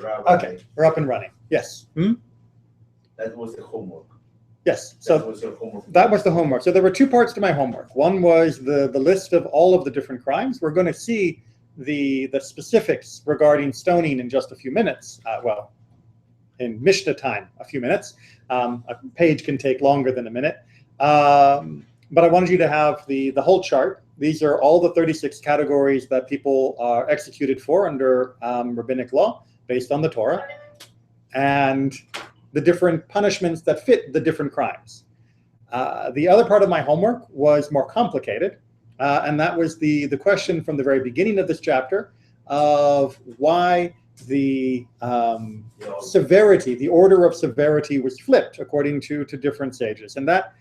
rabbi. Okay, we're up and running. Yes. That was the homework. Yes. So that was your homework. That was the homework. So there were two parts to my homework. One was the list of all of the different crimes. We're going to see the specifics regarding stoning in just a few minutes. Well, in Mishnah time, a few minutes. A page can take longer than a minute. But I wanted you to have the whole chart. These are all the 36 categories that people are executed for under rabbinic law based on the Torah, and the different punishments that fit the different crimes. The other part of my homework was more complicated, and that was the question from the very beginning of this chapter of why the severity, the order of severity was flipped according to different sages. And that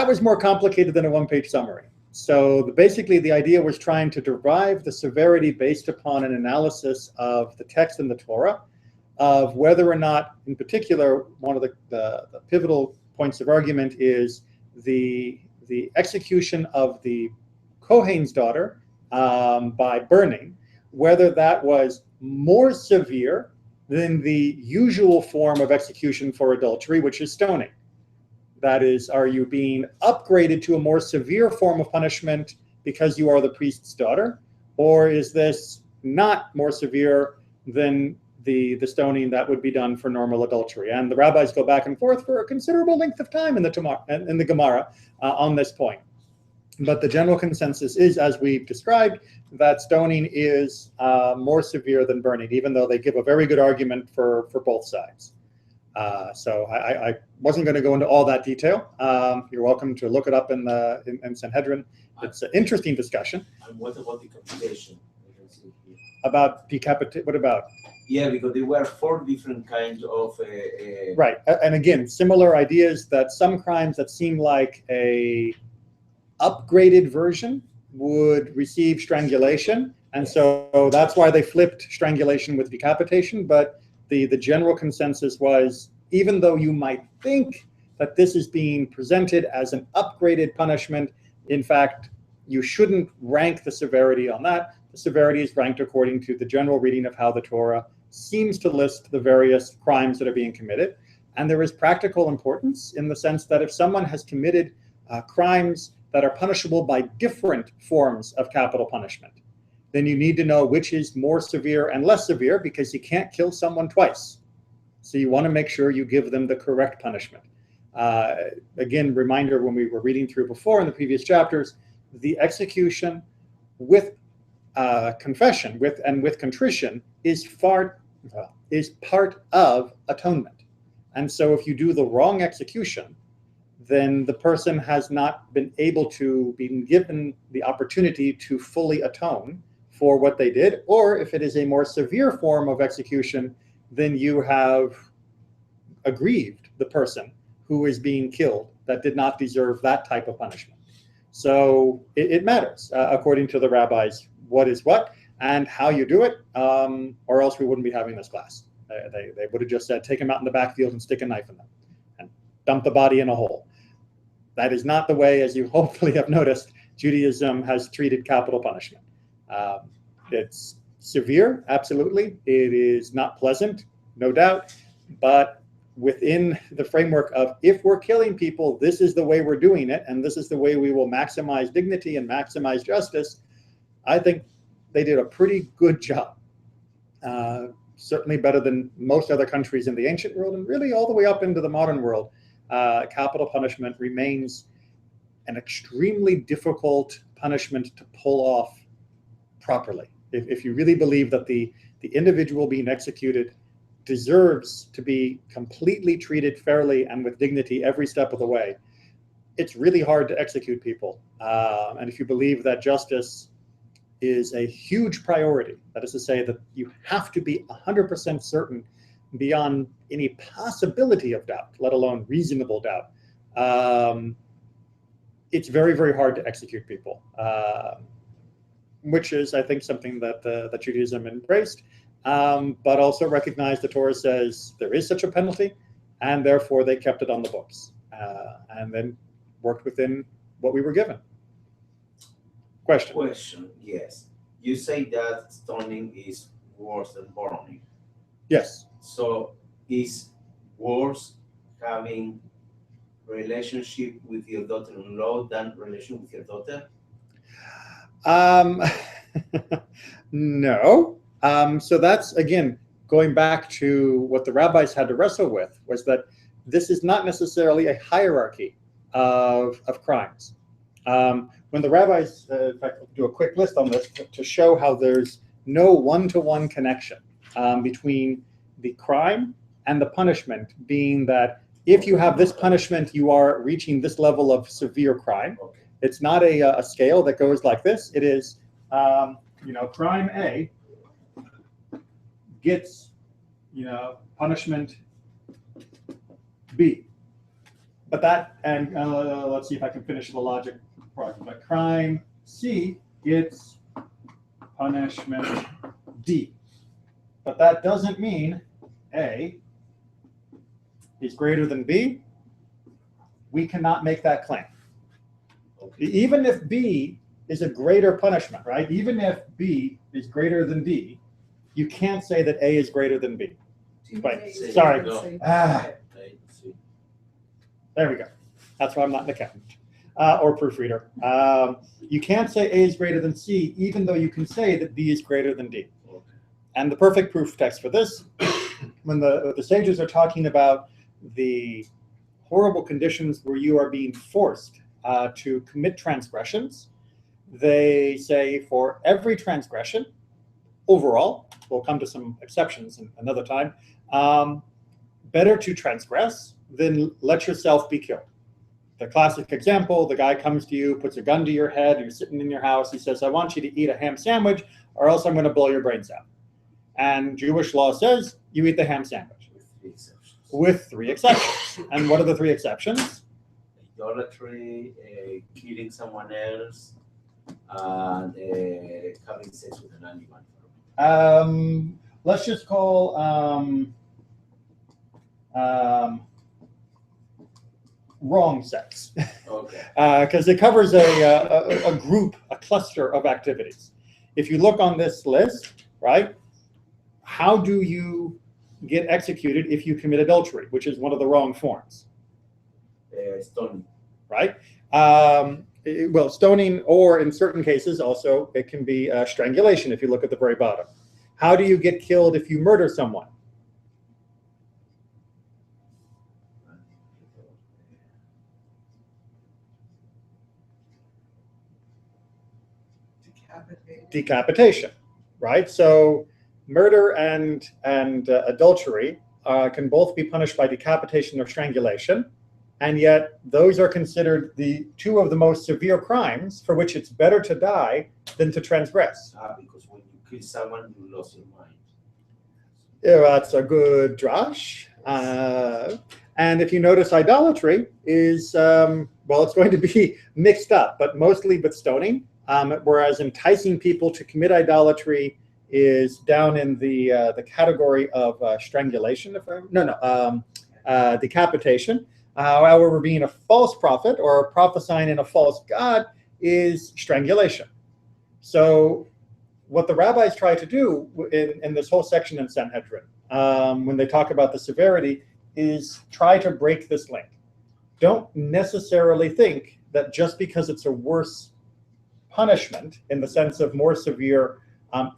was more complicated than a one-page summary. So basically the idea was trying to derive the severity based upon an analysis of the text in the Torah, of whether or not, in particular, one of the pivotal points of argument is the execution of the Kohen's daughter by burning, whether that was more severe than the usual form of execution for adultery, which is stoning. That is, are you being upgraded to a more severe form of punishment because you are the priest's daughter? Or is this not more severe than the stoning that would be done for normal adultery? And the rabbis go back and forth for a considerable length of time in the Gemara on this point. But the general consensus is, as we've described, that stoning is more severe than burning, even though they give a very good argument for both sides. So I wasn't going to go into all that detail. You're welcome to look it up in Sanhedrin. It's an interesting discussion. And what about decapitation? About decapitation? What about? Yeah, because there were 4 different kinds of... Right. And again, similar ideas that some crimes that seem like a upgraded version would receive strangulation. And so that's why they flipped strangulation with decapitation. But the general consensus was, even though you might think that this is being presented as an upgraded punishment, in fact, you shouldn't rank the severity on that. The severity is ranked according to the general reading of how the Torah seems to list the various crimes that are being committed. And there is practical importance in the sense that if someone has committed crimes that are punishable by different forms of capital punishment, then you need to know which is more severe and less severe, because you can't kill someone twice. So you want to make sure you give them the correct punishment. Again, reminder, when we were reading through before in the previous chapters, the execution with confession, with contrition, is part of atonement. And so if you do the wrong execution, then the person has not been able to be given the opportunity to fully atone for what they did. Or if it is a more severe form of execution, then you have aggrieved the person who is being killed that did not deserve that type of punishment. So it matters, according to the rabbis, what is what and how you do it, or else we wouldn't be having this class. They would have just said, take them out in the backfield and stick a knife in them and dump the body in a hole. That is not the way, as you hopefully have noticed, Judaism has treated capital punishment. It's severe, absolutely. It is not pleasant, no doubt, but within the framework of, if we're killing people, this is the way we're doing it, and this is the way we will maximize dignity and maximize justice, I think they did a pretty good job. Certainly better than most other countries in the ancient world, and really all the way up into the modern world. Capital punishment remains an extremely difficult punishment to pull off properly. If you really believe that the individual being executed deserves to be completely treated fairly and with dignity every step of the way, it's really hard to execute people. And if you believe that justice is a huge priority, that is to say that you have to be 100% certain beyond any possibility of doubt, let alone reasonable doubt, it's very, very hard to execute people, which is, I think, something that Judaism embraced, but also recognized the Torah says there is such a penalty, and therefore they kept it on the books, and then worked within what we were given. Question, yes. You say that stoning is worse than burning. Yes. So is worse having relationship with your daughter-in-law than relation with your daughter? No. So that's, again, going back to what the rabbis had to wrestle with, was that this is not necessarily a hierarchy of crimes. When the rabbis, in fact, I'll do a quick list on this to show how there's no one-to-one connection between the crime and the punishment, being that if you have this punishment, you are reaching this level of severe crime. Okay. It's not a scale that goes like this. It is, crime A gets, punishment B. But that, and let's see if I can finish the logic part. But crime C gets punishment D. But that doesn't mean A is greater than B. We cannot make that claim. Okay. Even if B is a greater punishment, right? Even if B is greater than D, you can't say that A is greater than B. Wait, sorry. No. There we go. That's why I'm not an accountant or proofreader. You can't say A is greater than C, even though you can say that B is greater than D. Okay. And the perfect proof text for this, when the sages are talking about the horrible conditions where you are being forced to commit transgressions, they say for every transgression, overall, we'll come to some exceptions another time, better to transgress than let yourself be killed. The classic example, the guy comes to you, puts a gun to your head, you're sitting in your house, he says, I want you to eat a ham sandwich or else I'm going to blow your brains out. And Jewish law says you eat the ham sandwich. With three exceptions. And what are the three exceptions? Idolatry, killing someone else, and having sex with an animal. Let's just call wrong sex, Okay. because it covers a group, a cluster of activities. If you look on this list, right, how do you get executed if you commit adultery, which is one of the wrong forms? Stoning. Right? Well, stoning, or in certain cases also, it can be strangulation if you look at the very bottom. How do you get killed if you murder someone? Decapitation, right? So murder and adultery can both be punished by decapitation or strangulation, and yet those are considered the two of the most severe crimes for which it's better to die than to transgress. Because when you kill someone, you lost your mind. Yeah, that's a good drash. And if you notice, idolatry is, well, it's going to be mixed up, but mostly with stoning, whereas enticing people to commit idolatry is down in the category of strangulation, decapitation. However, being a false prophet or prophesying in a false god is strangulation. So what the rabbis try to do in this whole section in Sanhedrin, when they talk about the severity, is try to break this link. Don't necessarily think that just because it's a worse punishment in the sense of more severe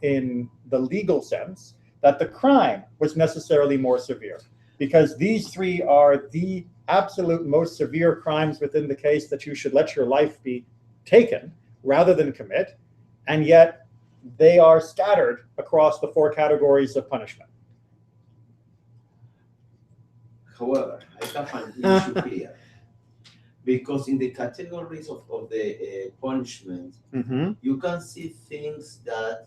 in the legal sense, that the crime was necessarily more severe, because these three are the absolute most severe crimes within the case that you should let your life be taken rather than commit, and yet they are scattered across the four categories of punishment. However, I have an issue here. Because in the categories of the punishment, you can see things that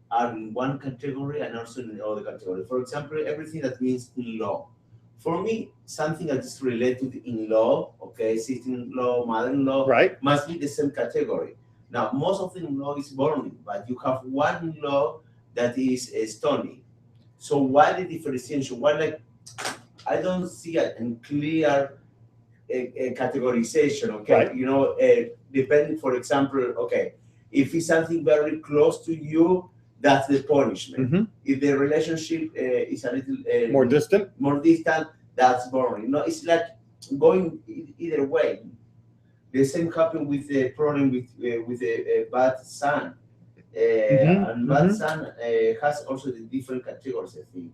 are in one category and also in another category. For example, everything that means in-law. For me, something that is related to the in-law, okay, sister-in-law, mother-in-law, right, must be the same category. Now, most of the in-law is burning, but you have one in-law that is stoning. So why the differentiation? Why, like, I don't see a clear a categorization, okay? Right. Depending, for example, okay, if it's something very close to you, that's the punishment. Mhm. If the relationship is a little More distant. that's burning. No, it's like going either way. The same happened with the problem with a bad son. And bad son has also the different categories. I think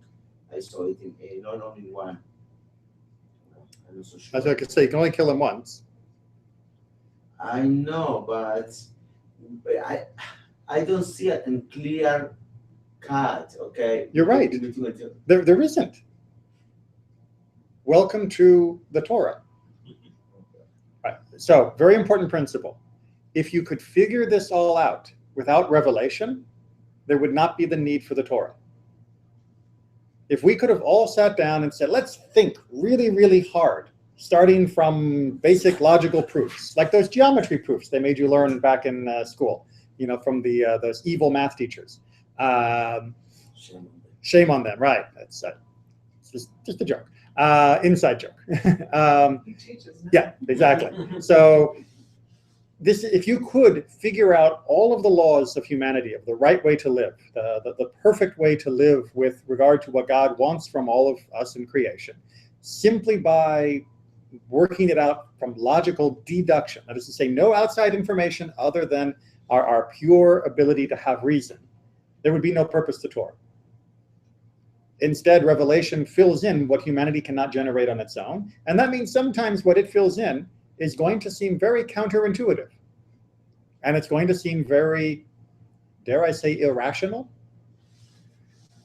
I saw it in not only one. I'm not so sure. As I could say, you can only kill him once. I know, but I don't see a clear cut. Okay, You're right. There isn't. Welcome to the Torah. Right. So, very important principle. If you could figure this all out without revelation, there would not be the need for the Torah. If we could have all sat down and said, let's think really, really hard, starting from basic logical proofs, like those geometry proofs they made you learn back in school, from those evil math teachers. Shame on them, right? That's just a joke. Inside joke. Yeah, exactly. So if you could figure out all of the laws of humanity, of the right way to live, the perfect way to live with regard to what God wants from all of us in creation, simply by working it out from logical deduction, that is to say, no outside information other than our pure ability to have reason, there would be no purpose to Torah. Instead, revelation fills in what humanity cannot generate on its own. And that means sometimes what it fills in is going to seem very counterintuitive. And it's going to seem very, dare I say, irrational.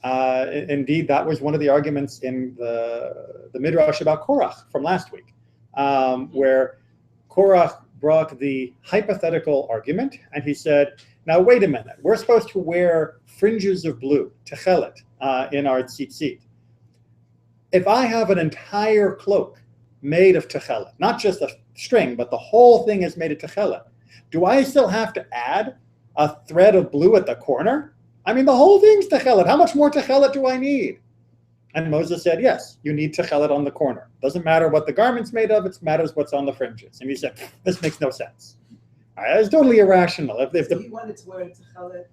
Indeed, that was one of the arguments in the Midrash about Korach from last week, where Korach brought the hypothetical argument, and he said, now, wait a minute, we're supposed to wear fringes of blue, techelet, in our tzitzit. If I have an entire cloak made of techelet, not just a string, but the whole thing is made of techelet, do I still have to add a thread of blue at the corner? I mean, the whole thing's techelet. How much more techelet do I need? And Moses said, yes, you need techelet on the corner. Doesn't matter what the garment's made of, it matters what's on the fringes. And he said, this makes no sense. It's totally irrational. So he wanted to wear a techelet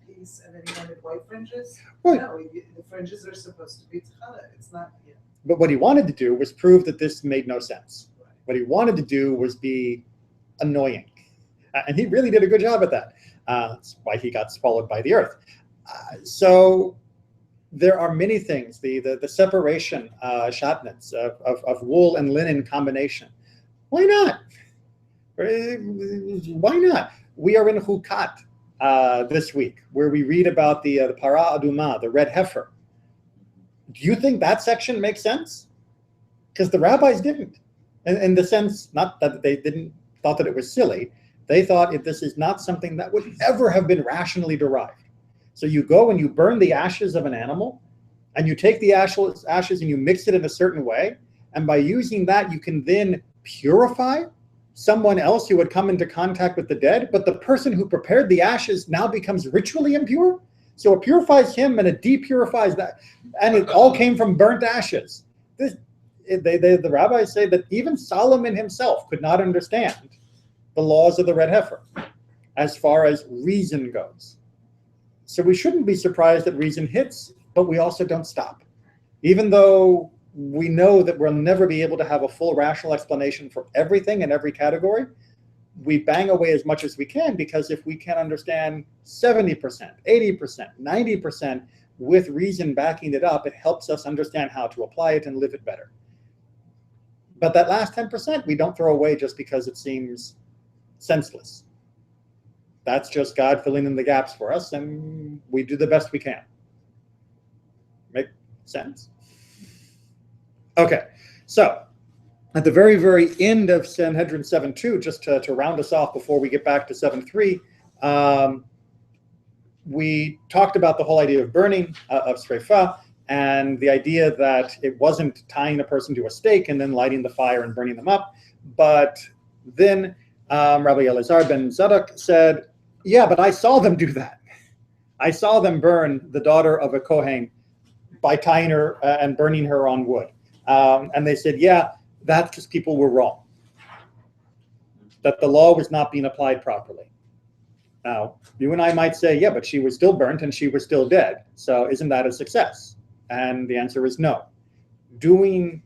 piece and then he wanted white fringes? Right. No, the fringes are supposed to be techelet. It's not, yeah. But what he wanted to do was prove that this made no sense. Right. What he wanted to do was be annoying. And he really did a good job at that. That's why he got swallowed by the earth. So there are many things, the separation, shatnez, of wool and linen combination. Why not? Why not? We are in Chukat this week, where we read about the para aduma, the red heifer. Do you think that section makes sense? Because the rabbis didn't. In the sense, not that they thought that it was silly, they thought this is not something that would ever have been rationally derived. So you go and you burn the ashes of an animal, and you take the ashes and you mix it in a certain way, and by using that, you can then purify someone else who would come into contact with the dead, but the person who prepared the ashes now becomes ritually impure. So it purifies him and it depurifies that, and it all came from burnt ashes. The rabbis say that even Solomon himself could not understand the laws of the red heifer as far as reason goes. So we shouldn't be surprised that reason hits, but we also don't stop. Even though we know that we'll never be able to have a full rational explanation for everything in every category, we bang away as much as we can, because if we can understand 70%, 80%, 90% with reason backing it up, it helps us understand how to apply it and live it better. But that last 10% we don't throw away just because it seems senseless. That's just God filling in the gaps for us, and we do the best we can. Make sense? Okay, so at the very, very end of Sanhedrin 7.2, just to round us off before we get back to 7.3, we talked about the whole idea of burning, of srefa, and the idea that it wasn't tying a person to a stake and then lighting the fire and burning them up. But then Rabbi Elazar ben Zadok said, yeah, but I saw them do that. I saw them burn the daughter of a Kohen by tying her and burning her on wood. And they said, yeah, that's because people were wrong, that the law was not being applied properly. Now, you and I might say, yeah, but she was still burnt and she was still dead. So isn't that a success? And the answer is no. Getting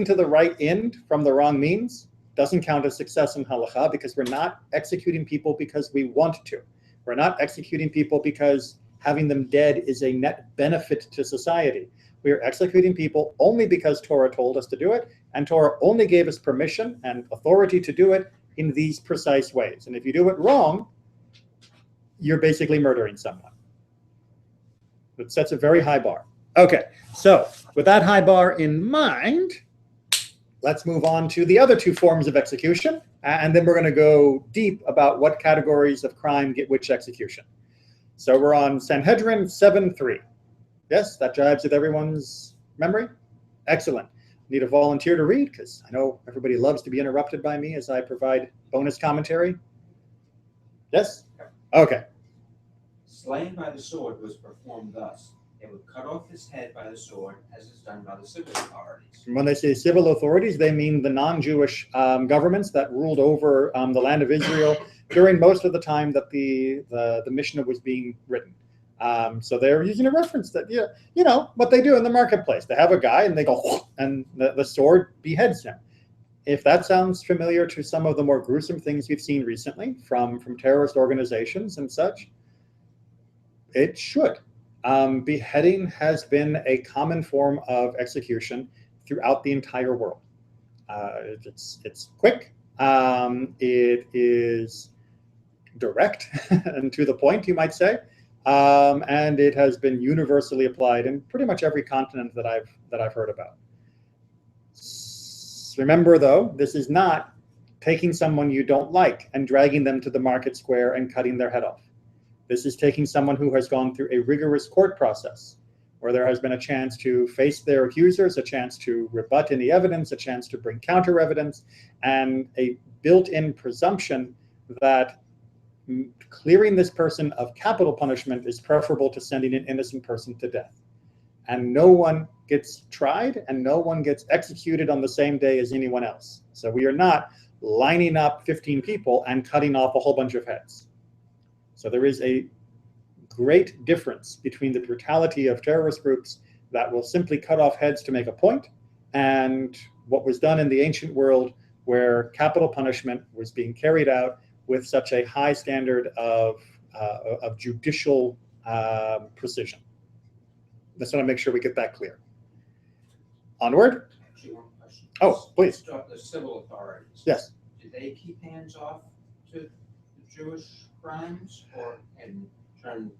to the right end from the wrong means doesn't count as success in halakha, because we're not executing people because we want to. We're not executing people because having them dead is a net benefit to society. We are executing people only because Torah told us to do it, and Torah only gave us permission and authority to do it in these precise ways. And if you do it wrong, you're basically murdering someone. It sets a very high bar. Okay, so with that high bar in mind, let's move on to the other two forms of execution, and then we're going to go deep about what categories of crime get which execution. So we're on Sanhedrin 7:3. Yes, that jives with everyone's memory? Excellent. Need a volunteer to read, because I know everybody loves to be interrupted by me as I provide bonus commentary. Yes? Okay. Slaying by the sword was performed thus. They would cut off his head by the sword, as is done by the civil authorities. When they say civil authorities, they mean the non-Jewish governments that ruled over the land of Israel during most of the time that the Mishnah was being written. So they're using a reference that, you know, what they do in the marketplace. They have a guy and they go, and the sword beheads him. If that sounds familiar to some of the more gruesome things we've seen recently from terrorist organizations and such, it should. Beheading has been a common form of execution throughout the entire world. It's quick. It is direct and to the point, you might say, and it has been universally applied in pretty much every continent that I've heard about. Remember, though, this is not taking someone you don't like and dragging them to the market square and cutting their head off. This is taking someone who has gone through a rigorous court process, where there has been a chance to face their accusers, a chance to rebut any evidence, a chance to bring counter evidence, and a built-in presumption that clearing this person of capital punishment is preferable to sending an innocent person to death. And no one gets tried and no one gets executed on the same day as anyone else. So we are not lining up 15 people and cutting off a whole bunch of heads. So there is a great difference between the brutality of terrorist groups that will simply cut off heads to make a point, and what was done in the ancient world, where capital punishment was being carried out with such a high standard of judicial precision. Just want to make sure we get that clear. Onward. Actually, one question. Oh, please. The civil authorities. Yes. Did they keep hands off to the Jewish crimes, and turn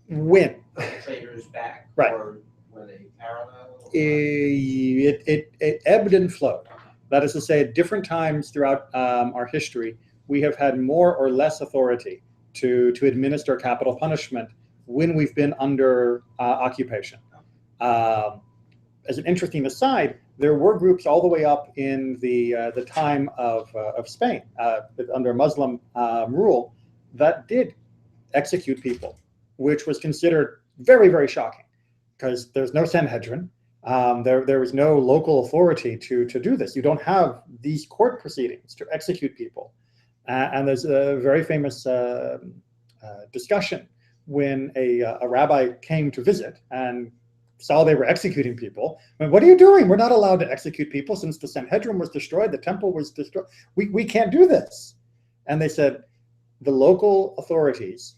When? perpetrators back? Right. Or were they parallel? It ebbed and flowed. That is to say, at different times throughout our history, we have had more or less authority to administer capital punishment when we've been under occupation. As an interesting aside, there were groups all the way up in the time of Spain under Muslim rule that did execute people, which was considered very, very shocking, because there's no Sanhedrin. There was no local authority to do this. You don't have these court proceedings to execute people. And there's a very famous discussion when a rabbi came to visit and saw they were executing people. I mean, what are you doing? We're not allowed to execute people. Since the Sanhedrin was destroyed, the temple was destroyed. We can't do this. And they said, the local authorities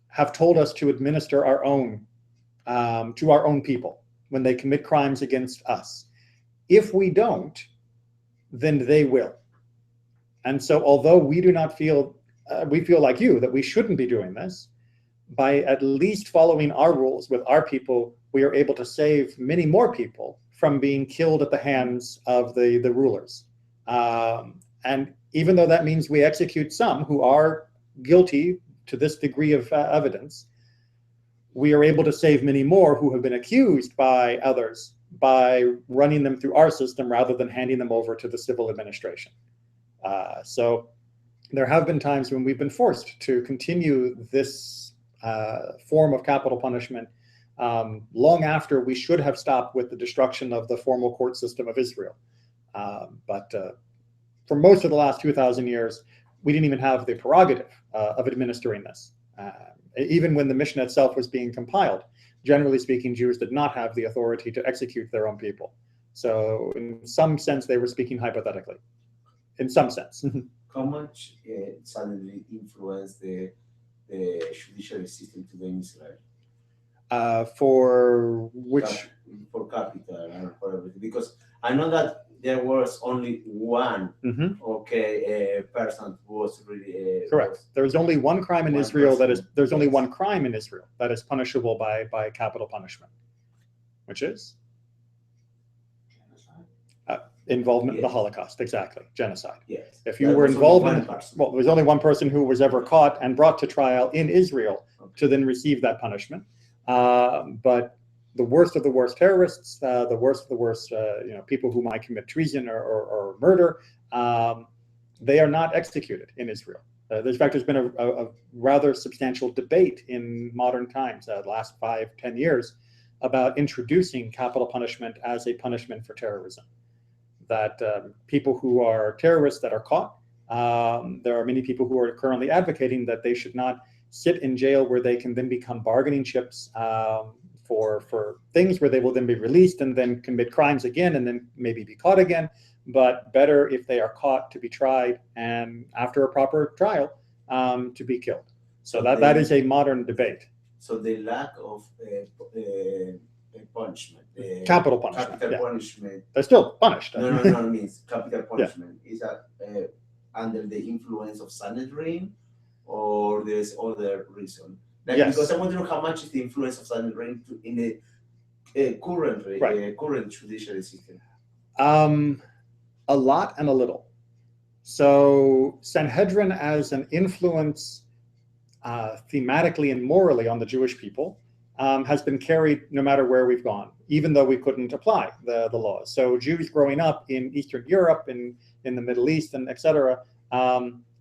have told us to administer our own to our own people when they commit crimes against us. If we don't, then they will. And so although we do not feel, we feel like you, that we shouldn't be doing this, by at least following our rules with our people, we are able to save many more people from being killed at the hands of the rulers. And even though that means we execute some who are guilty to this degree of evidence, we are able to save many more who have been accused by others by running them through our system rather than handing them over to the civil administration. So there have been times when we've been forced to continue this form of capital punishment long after we should have stopped with the destruction of the formal court system of Israel. But for most of the last 2,000 years, we didn't even have the prerogative of administering this. Even when the Mishnah itself was being compiled, generally speaking, Jews did not have the authority to execute their own people. So in some sense, they were speaking hypothetically. In some sense. How much Sanhedrin influenced the judicial system today in Israel? For which? For capital and for everything. Because I know that there was only one person who was really correct. There's only one crime in Israel there's only yes. one crime in Israel that is punishable by capital punishment, which is involvement in the Yes. Holocaust. Exactly, genocide. Yes. If you There were was only involved one in, person. well, there was only one person who was ever caught and brought to trial in Israel Okay. to then receive that punishment. But the worst of the worst terrorists, the worst of the worst, people who might commit treason or murder, they are not executed in Israel. In fact, there's been a rather substantial debate in modern times, the last 5-10 years, about introducing capital punishment as a punishment for terrorism. That people who are terrorists that are caught, there are many people who are currently advocating that they should not sit in jail where they can then become bargaining chips for things where they will then be released and then commit crimes again and then maybe be caught again. But better if they are caught to be tried and after a proper trial to be killed. So that is a modern debate. So the lack of punishment, Capital punishment. capital Yeah. punishment. They're still punished. No, means capital punishment. Is that under the influence of Sanhedrin, or there's other reason? Yes. Because I want to know how much is the influence of Sanhedrin in the current judicial system. A lot and a little. So Sanhedrin as an influence thematically and morally on the Jewish people has been carried no matter where we've gone, even though we couldn't apply the laws. So Jews growing up in Eastern Europe, in the Middle East, and etc.,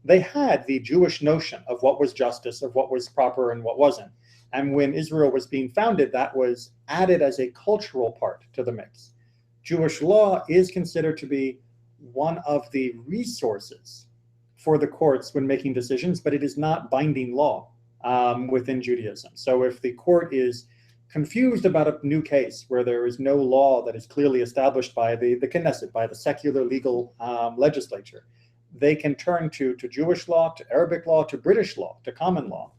they had the Jewish notion of what was justice, of what was proper and what wasn't. And when Israel was being founded, that was added as a cultural part to the mix. Jewish law is considered to be one of the resources for the courts when making decisions, but it is not binding law within Judaism. So if the court is confused about a new case where there is no law that is clearly established by the Knesset, by the secular legal legislature, they can turn to Jewish law, to Arabic law, to British law, to common law,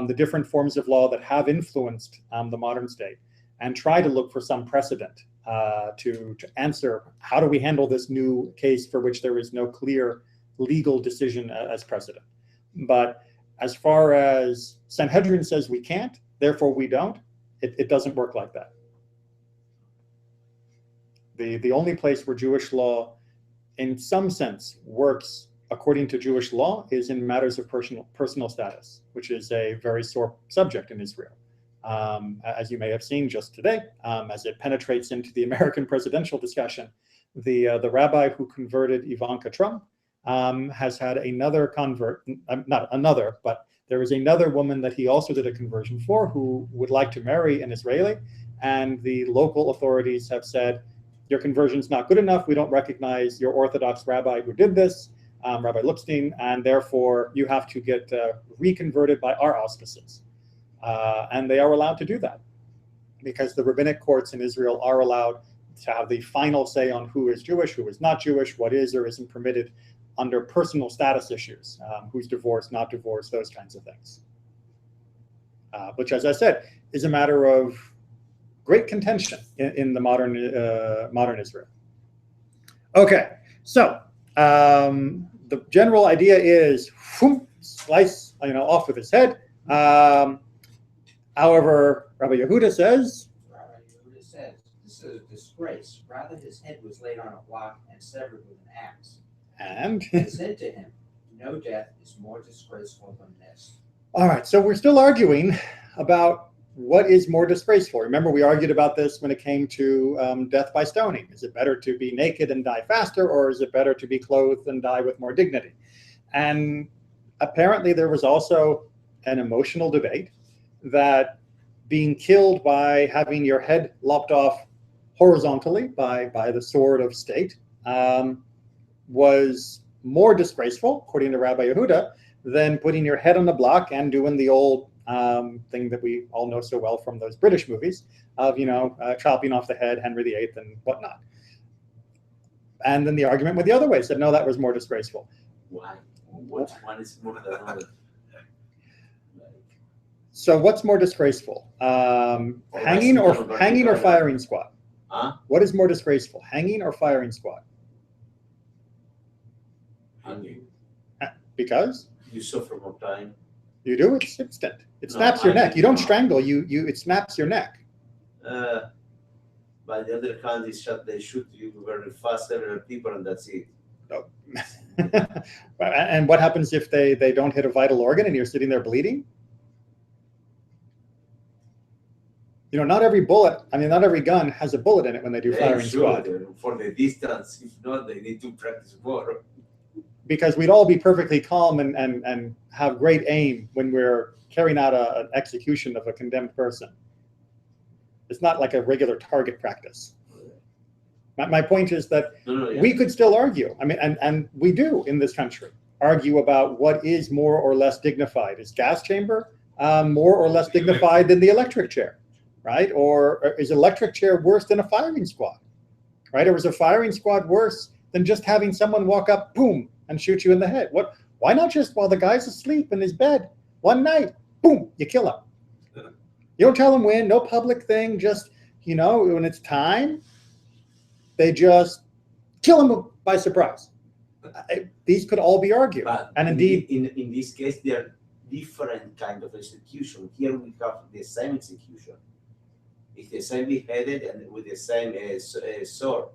the different forms of law that have influenced the modern state, and try to look for some precedent to answer how do we handle this new case for which there is no clear legal decision as precedent. But as far as Sanhedrin says we can't, therefore we don't, it doesn't work like that. The only place where Jewish law in some sense works according to Jewish law is in matters of personal status, which is a very sore subject in Israel. As you may have seen just today, as it penetrates into the American presidential discussion, the rabbi who converted Ivanka Trump has had another convert, not another, but there is another woman that he also did a conversion for who would like to marry an Israeli, and the local authorities have said, your conversion's not good enough, we don't recognize your Orthodox rabbi who did this, Rabbi Lipstein, and therefore you have to get reconverted by our auspices. And they are allowed to do that because the rabbinic courts in Israel are allowed to have the final say on who is Jewish, who is not Jewish, what is or isn't permitted under personal status issues, who's divorced, not divorced, those kinds of things. Which, as I said, is a matter of great contention in the modern Israel. Okay, so the general idea is slice, off with his head. However, Rabbi Yehuda says, this is a disgrace. Rather, his head was laid on a block and severed with an axe. And said to him, no death is more disgraceful than this. All right, so we're still arguing about what is more disgraceful. Remember, we argued about this when it came to death by stoning. Is it better to be naked and die faster, or is it better to be clothed and die with more dignity? And apparently there was also an emotional debate that being killed by having your head lopped off horizontally by the sword of state was more disgraceful, according to Rabbi Yehuda, than putting your head on the block and doing the old thing that we all know so well from those British movies of, chopping off the head, Henry VIII and whatnot. And then the argument went the other way, said, no, that was more disgraceful. Why? Which one is more than another? So what's more disgraceful? Hanging or firing squad? Huh? What is more disgraceful, hanging or firing squad? Hanging. Because? You suffer more time. You do, it's instant. It snaps your neck. You don't strangle, it snaps your neck. By the other hand, they shoot you very fast, several people, and that's it. Oh. And what happens if they don't hit a vital organ and you're sitting there bleeding? Not every gun has a bullet in it when they do firing squad. For the distance, if not, they need to practice more. Because we'd all be perfectly calm and have great aim when we're carrying out an execution of a condemned person. It's not like a regular target practice. My point is that we could still argue. And we do in this country argue about what is more or less dignified. Is gas chamber more or less dignified than the electric chair, right? Or is electric chair worse than a firing squad, right? Or is a firing squad worse than just having someone walk up, boom, and shoot you in the head? Why not just while the guy's asleep in his bed one night, boom, you kill him? You don't tell him when, no public thing, just, when it's time, they just kill him by surprise. These could all be argued. And indeed, in this case, they are different kind of execution. Here we have the same execution. It's the same beheaded and with the same sword.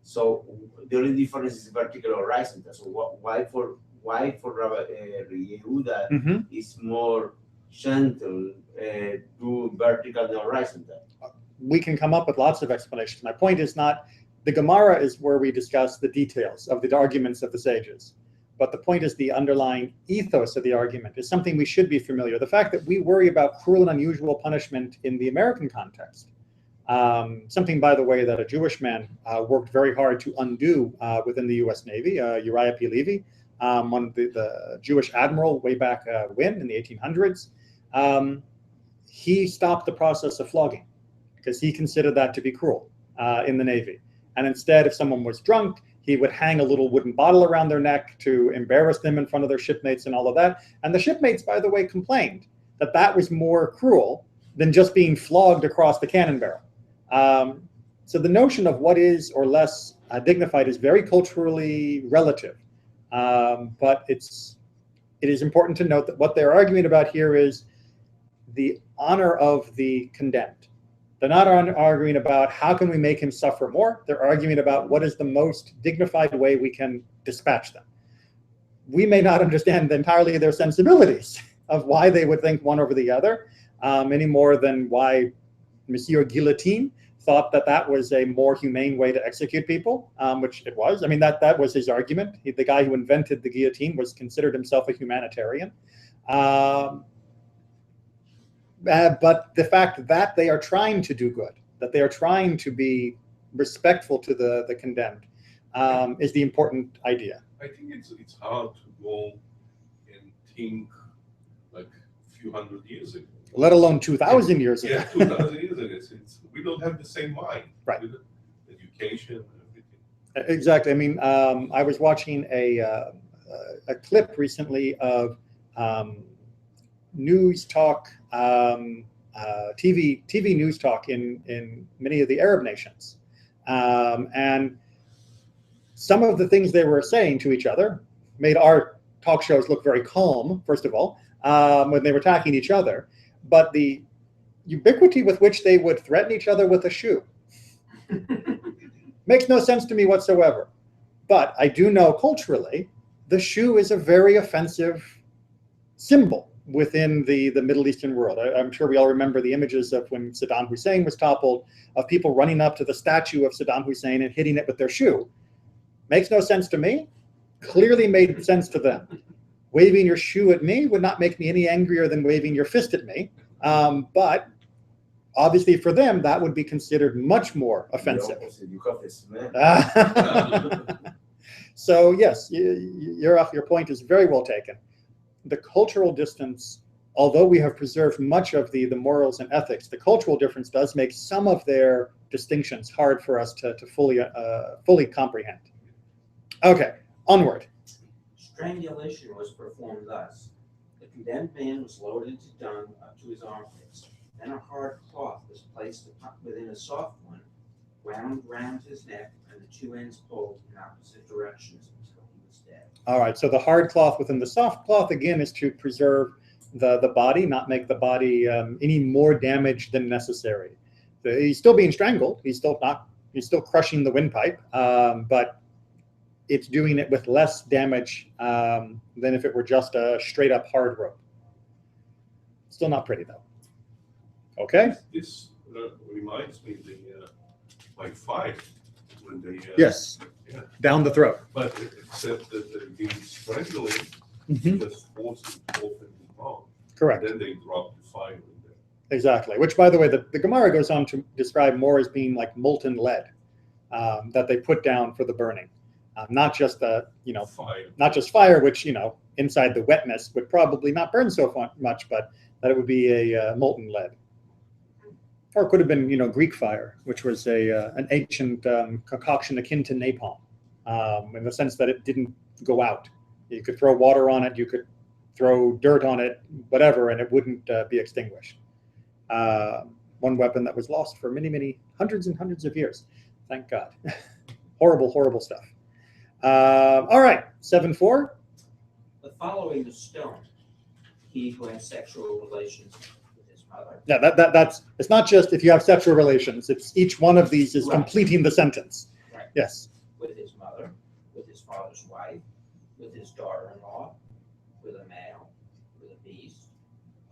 So the only difference is vertical or horizontal. So why for Rabbi Yehuda is more gentle, do vertical and horizontal? We can come up with lots of explanations. My point is not, the Gemara is where we discuss the details of the arguments of the sages. But the point is the underlying ethos of the argument is something we should be familiar. The fact that we worry about cruel and unusual punishment in the American context, something, by the way, that a Jewish man worked very hard to undo within the U.S. Navy, Uriah P. Levy, one of the Jewish admiral way back when, in the 1800s. He stopped the process of flogging because he considered that to be cruel in the Navy. And instead, if someone was drunk, he would hang a little wooden bottle around their neck to embarrass them in front of their shipmates and all of that. And the shipmates, by the way, complained that that was more cruel than just being flogged across the cannon barrel. So the notion of what is or less dignified is very culturally relative. But it is important to note that what they're arguing about here is the honor of the condemned. They're not arguing about how can we make him suffer more. They're arguing about what is the most dignified way we can dispatch them. We may not understand entirely their sensibilities of why they would think one over the other, any more than why Monsieur Guillotine thought that that was a more humane way to execute people, which it was. That was his argument. The guy who invented the guillotine was considered himself a humanitarian. But the fact that they are trying to do good, that they are trying to be respectful to the condemned, is the important idea. I think it's hard to go and think like a few hundred years ago. Let alone 2,000 years ago. Yeah, 2,000 years ago. We don't have the same mind. Right. With education and everything. Exactly. I was watching a clip recently of news talk, TV news talk in many of the Arab nations. And some of the things they were saying to each other made our talk shows look very calm, first of all, when they were attacking each other. But the ubiquity with which they would threaten each other with a shoe makes no sense to me whatsoever. But I do know culturally, the shoe is a very offensive symbol within the Middle Eastern world. I'm sure we all remember the images of when Saddam Hussein was toppled, of people running up to the statue of Saddam Hussein and hitting it with their shoe. Makes no sense to me. Clearly made sense to them. Waving your shoe at me would not make me any angrier than waving your fist at me. But obviously for them, that would be considered much more offensive. You have the smell. So yes, your point is very well taken. The cultural distance, although we have preserved much of the morals and ethics, the cultural difference does make some of their distinctions hard for us to fully comprehend. Okay, onward. Strangulation was performed thus. The condemned man was loaded into dung up to his armpits. Then a hard cloth was placed within a soft one, wound round his neck, and the two ends pulled in opposite directions until he was dead. All right, so the hard cloth within the soft cloth, again, is to preserve the body, not make the body any more damage than necessary. So he's still being strangled. He's still crushing the windpipe, but it's doing it with less damage than if it were just a straight up hard rope. Still not pretty though. Okay. This reminds me like fire when they Yes. Yeah. Down the throat. But except that the strangling Mhm. just forced it off in the mouth. Correct. Then they drop the fire in there. Exactly. Which, by the way, the Gemara goes on to describe more as being like molten lead that they put down for the burning, not just Fire. not just fire, which inside the wetness would probably not burn so much, but that it would be a molten lead. Or it could have been, Greek fire, which was an ancient concoction akin to napalm, in the sense that it didn't go out. You could throw water on it, you could throw dirt on it, whatever, and it wouldn't be extinguished. One weapon that was lost for many, many hundreds and hundreds of years. Thank God. Horrible, horrible stuff. All right, 7-4. But following the stone, he who has sexual relations with his mother. Yeah, that's it's not just if you have sexual relations. It's each one of these is completing the sentence. Right. Yes. With his mother, with his father's wife, with his daughter-in-law, with a male, with a beast,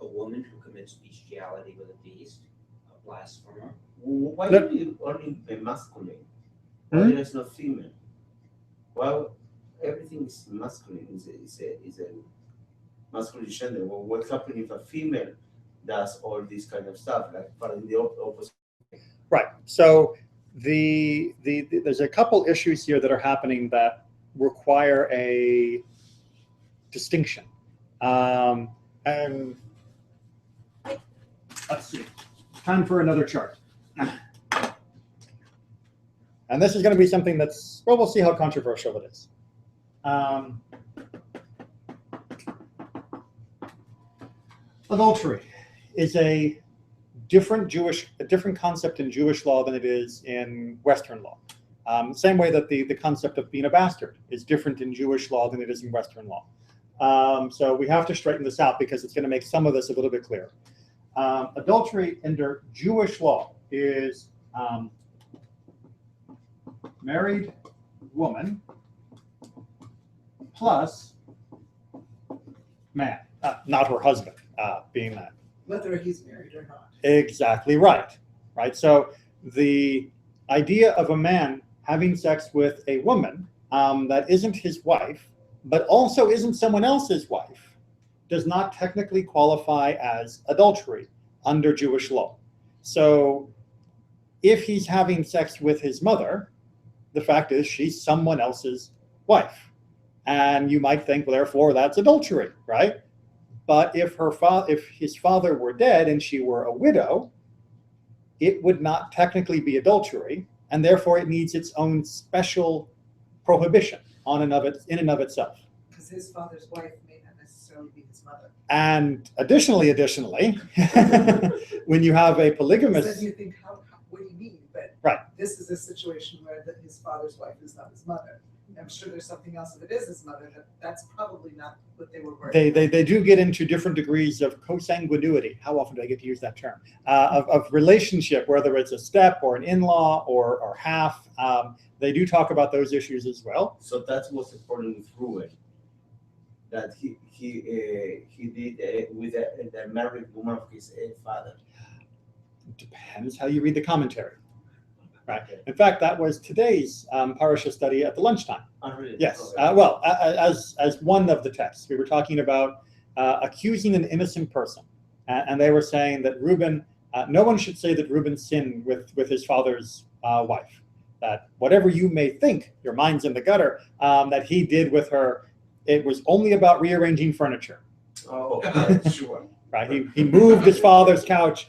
a woman who commits bestiality with a beast, a blasphemer. Why do you only be masculine? Why there is no female? Well, everything is masculine. Is a masculine gender. Well, what happens if a female does all this kind of stuff, like in the opposite? Right. So there's a couple issues here that are happening that require a distinction. And let's see. Time for another chart. And this is going to be something that's, well, we'll see how controversial it is. Adultery is a different concept in Jewish law than it is in Western law. Same way that the concept of being a bastard is different in Jewish law than it is in Western law. So we have to straighten this out because it's going to make some of this a little bit clearer. Adultery under Jewish law is married woman plus man, not her husband, being that. Whether he's married or not. Exactly right. Right. So the idea of a man having sex with a woman that isn't his wife, but also isn't someone else's wife, does not technically qualify as adultery under Jewish law. So if he's having sex with his mother, the fact is she's someone else's wife. And you might think, well, therefore, that's adultery, right? But if his father were dead and she were a widow, it would not technically be adultery, and therefore it needs its own special prohibition in and of itself. Because his father's wife may not necessarily be his mother. And additionally, when you have a polygamous, Then you think, what do you mean? But right. This is a situation where his father's wife is not his mother. I'm sure there's something else if it is his mother. That's probably not what they were worried about. They do get into different degrees of consanguinity. How often do I get to use that term? Of relationship, whether it's a step or an in-law or half. They do talk about those issues as well. So that was the problem with Reuben, that he did with the married woman of his father. Depends how you read the commentary. Right. In fact, that was today's parasha study at the lunchtime. Oh, really? Yes. Well, as one of the texts, we were talking about accusing an innocent person, and they were saying that Reuben, no one should say that Reuben sinned with his father's wife. that whatever you may think, your mind's in the gutter, that he did with her, it was only about rearranging furniture. Oh, sure. Right? He moved his father's couch,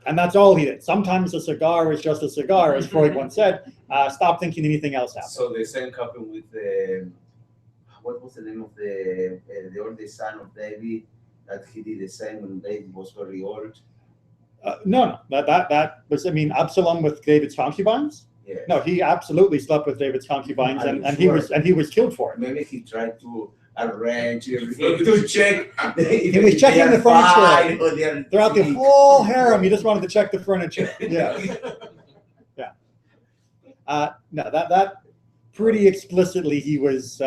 and that's all he did. Sometimes a cigar is just a cigar, as Freud once said. Stop thinking anything else happened. So the same happened with what was the name of the oldest son of David? That he did the same when David was very old. No, that was, I mean, Absalom with David's concubines. Yeah. No, he absolutely slept with David's concubines, and he was killed for it. Maybe he tried to arrange everything to check. He was checking the furniture throughout the whole harem. He just wanted to check the furniture. Yeah, yeah. No, that pretty explicitly he was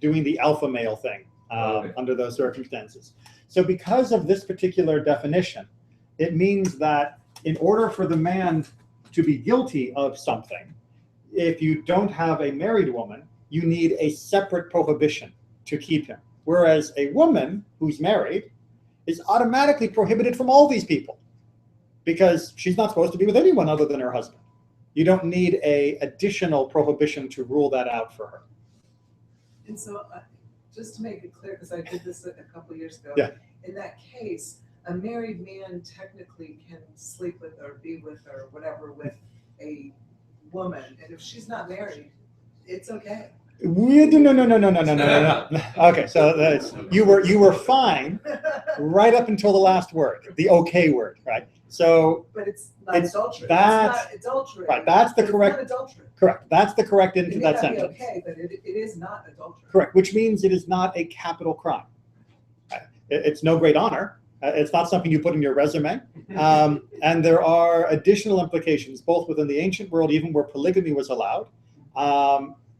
doing the alpha male thing under those circumstances. So because of this particular definition, it means that in order for the man to be guilty of something, if you don't have a married woman, you need a separate prohibition to keep him. Whereas a woman who's married is automatically prohibited from all these people because she's not supposed to be with anyone other than her husband. You don't need an additional prohibition to rule that out for her. And so, just to make it clear, because I did this a couple of years ago, Yeah. in that case, a married man technically can sleep with or be with or whatever with a woman, and if she's not married, it's okay. No. Okay, so you were fine right up until the last word, the okay word, right? So, but it's not adultery. It's that's not adultery. right. That's the But correct. It's not adultery. Correct. That's the correct end It to may that not be sentence. okay, but it is not adultery. Correct, which means it is not a capital crime. It's no great honor. It's not something you put in your resume. And there are additional implications, both within the ancient world, even where polygamy was allowed.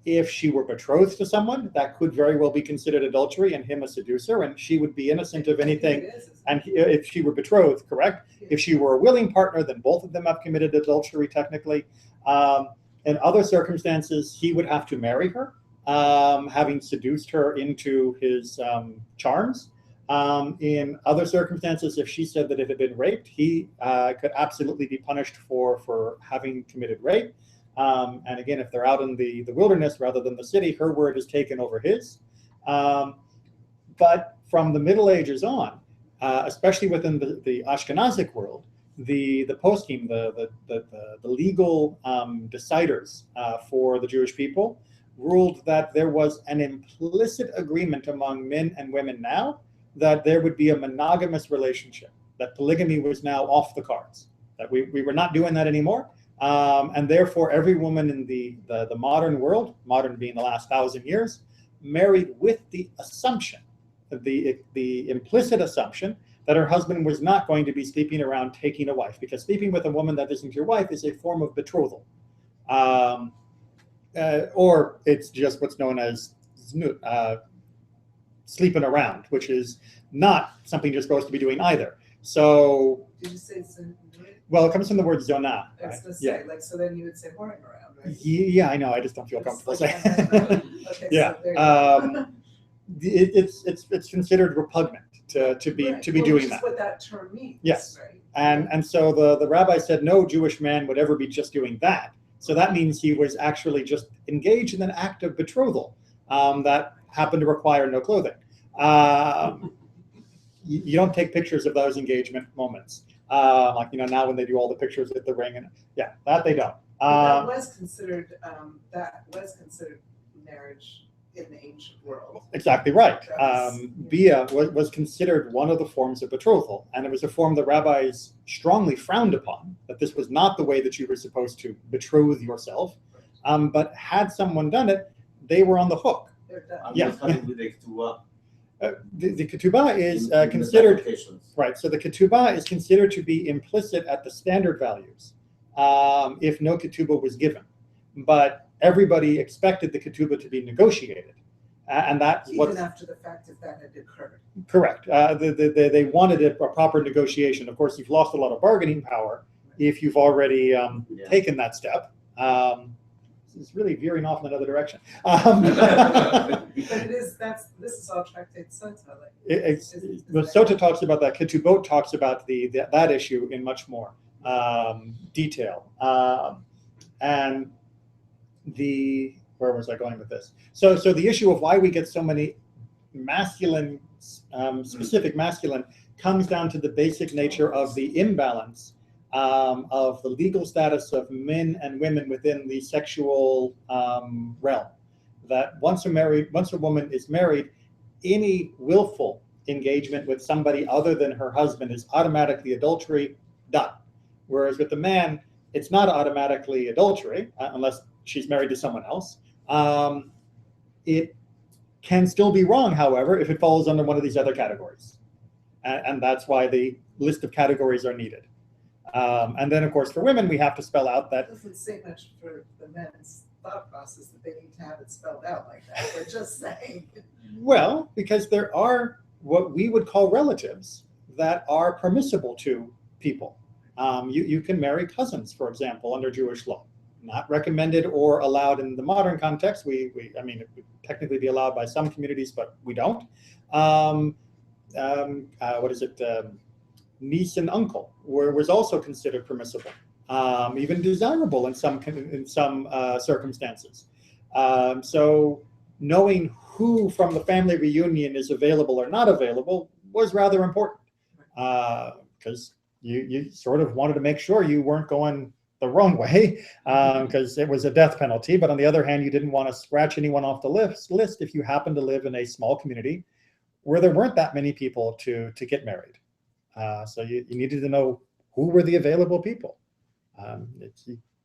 If she were betrothed to someone, that could very well be considered adultery and him a seducer, and she would be innocent of anything. And if she were betrothed, correct? If she were a willing partner, then both of them have committed adultery technically. In other circumstances, he would have to marry her, having seduced her into his charms. In other circumstances, if she said that it had been raped, he could absolutely be punished for having committed rape. And again, if they're out in the wilderness rather than the city, her word is taken over his. But from the Middle Ages on, especially within the Ashkenazic world, the poskim, the legal deciders for the Jewish people, ruled that there was an implicit agreement among men and women now that there would be a monogamous relationship, that polygamy was now off the cards, that we were not doing that anymore. And therefore, every woman in the modern world, modern being the last 1,000 years, married with the assumption, the implicit assumption that her husband was not going to be sleeping around taking a wife, because sleeping with a woman that isn't your wife is a form of betrothal. Or it's just what's known as sleeping around, which is not something you're supposed to be doing either. So, did you say well, it comes from the word zona. I was going to say, like, so then you would say whoring around, right? Yeah, I know. I just don't feel comfortable saying. Okay, Yeah, so it's considered repugnant to be doing that. What that term means. Yes, right? and so the rabbi said no Jewish man would ever be just doing that. So that means he was actually just engaged in an act of betrothal that happened to require no clothing. You don't take pictures of those engagement moments. Like, now when they do all the pictures with the ring, and yeah, that they don't. That was considered marriage in the ancient world. Exactly right. Bia was considered one of the forms of betrothal, and it was a form the rabbis strongly frowned upon, that this was not the way that you were supposed to betroth yourself. But had someone done it, they were on the hook. Yeah. The ketubah is considered, right, so the ketubah is considered to be implicit at the standard values if no ketubah was given. But everybody expected the ketubah to be negotiated. And that's even after the fact if that had occurred. Correct. They wanted a proper negotiation. Of course, you've lost a lot of bargaining power if you've already taken that step. It's really veering off in another direction. But this is all tractate Sota. Sota talks about that. Ketubot talks about that issue in much more detail. And where was I going with this? So the issue of why we get so many masculine, specific masculine, comes down to the basic nature of the imbalance of the legal status of men and women within the sexual realm. That once a woman is married, any willful engagement with somebody other than her husband is automatically adultery, done. Whereas with the man, it's not automatically adultery unless she's married to someone else. It can still be wrong, however, if it falls under one of these other categories. And that's why the list of categories are needed. And then, of course, for women, we have to spell out that. It doesn't say much for the men's thought process that they need to have it spelled out like that. We're just saying. Well, because there are what we would call relatives that are permissible to people. You can marry cousins, for example, under Jewish law. Not recommended or allowed in the modern context. I mean, it would technically be allowed by some communities, but we don't. Niece and uncle was also considered permissible, even desirable in some circumstances. So knowing who from the family reunion is available or not available was rather important, because you sort of wanted to make sure you weren't going the wrong way, because it was a death penalty. But on the other hand, you didn't want to scratch anyone off the list if you happen to live in a small community where there weren't that many people to get married. So you needed to know who were the available people.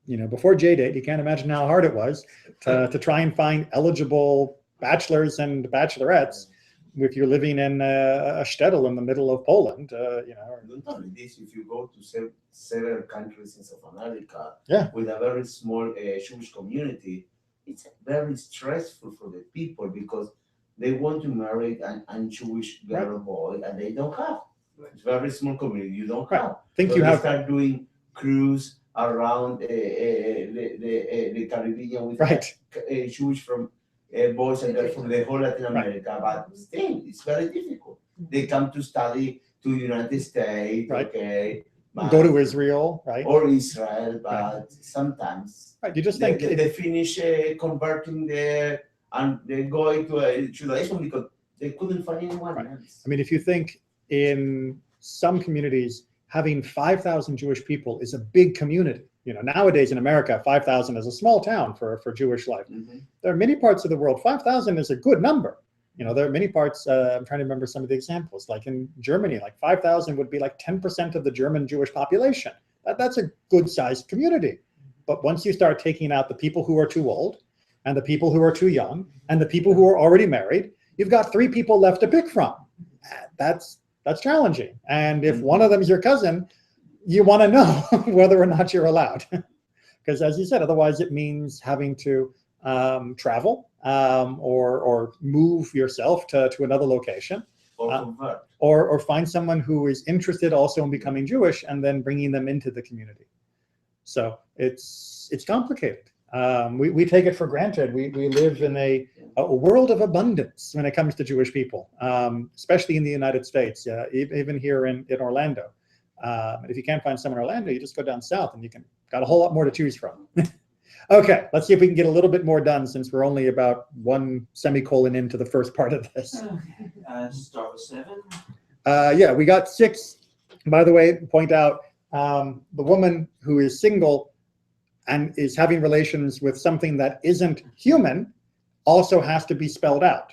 Before J-Date, you can't imagine how hard it was to try and find eligible bachelors and bachelorettes if you're living in a shtetl in the middle of Poland. Not only this, if you go to several countries in South America, yeah, with a very small Jewish community, it's very stressful for the people because they want to marry an Jewish girl or boy, and they don't have. It's a very small community. You don't have. They start doing cruise around the Caribbean with Jewish from boys and girls from the whole Latin America, but still, it's very difficult. They come to study to the United States, go to Israel, or Israel, but sometimes you just think they finish converting there and they go into Judaism because they couldn't find anyone else. I mean, if you think in some communities, having 5,000 Jewish people is a big community. Nowadays in America, 5,000 is a small town for Jewish life. Mm-hmm. There are many parts of the world, 5,000 is a good number. There are many parts, I'm trying to remember some of the examples, like in Germany, like 5,000 would be like 10% of the German Jewish population. That's a good sized community. But once you start taking out the people who are too old and the people who are too young and the people who are already married, you've got 3 people left to pick from. That's challenging. And if one of them is your cousin, you want to know whether or not you're allowed. Because as you said, otherwise it means having to travel or move yourself to another location. Or find someone who is interested also in becoming Jewish and then bringing them into the community. So it's complicated. We take it for granted. We live in a world of abundance when it comes to Jewish people, especially in the United States, even here in Orlando. And if you can't find someone in Orlando, you just go down south and you got a whole lot more to choose from. Okay, let's see if we can get a little bit more done since we're only about 1 semicolon into the first part of this. Start with 7. Yeah, we got 6. By the way, point out the woman who is single and is having relations with something that isn't human also has to be spelled out,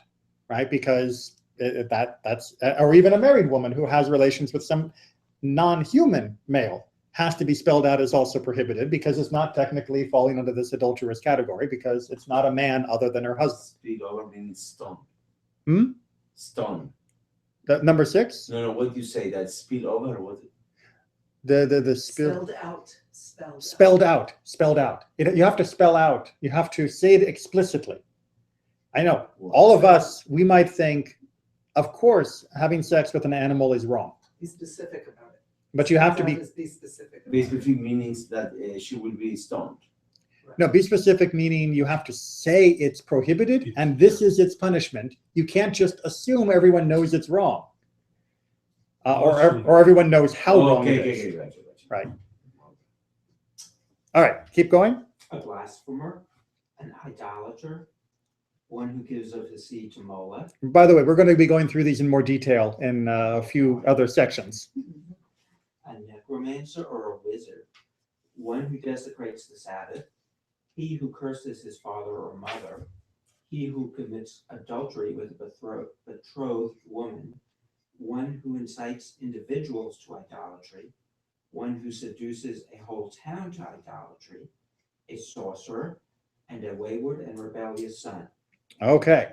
right? Because that's or even a married woman who has relations with some non-human male has to be spelled out as also prohibited because it's not technically falling under this adulterous category because it's not a man other than her husband. Spill over means stone. Stone. That number 6? No, what do you say? That spill over or what? The spelled out. Spelled out. You have to spell out. You have to say it explicitly. I know. All of us, we might think, of course, having sex with an animal is wrong. Be specific about it. But you have to be specific. Be specific means that she will be stoned. No, be specific meaning you have to say it's prohibited and this is its punishment. You can't just assume everyone knows it's wrong. Or everyone knows how wrong it is. Okay. Right. All right, keep going. a blasphemer, an idolater, one who gives of his seed to Molech, By the way, we're going to be going through these in more detail in a few other sections. a necromancer or a wizard, one who desecrates the Sabbath, he who curses his father or mother, he who commits adultery with a betrothed woman, one who incites individuals to idolatry, one who seduces a whole town to idolatry, a sorcerer, and a wayward and rebellious son. Okay,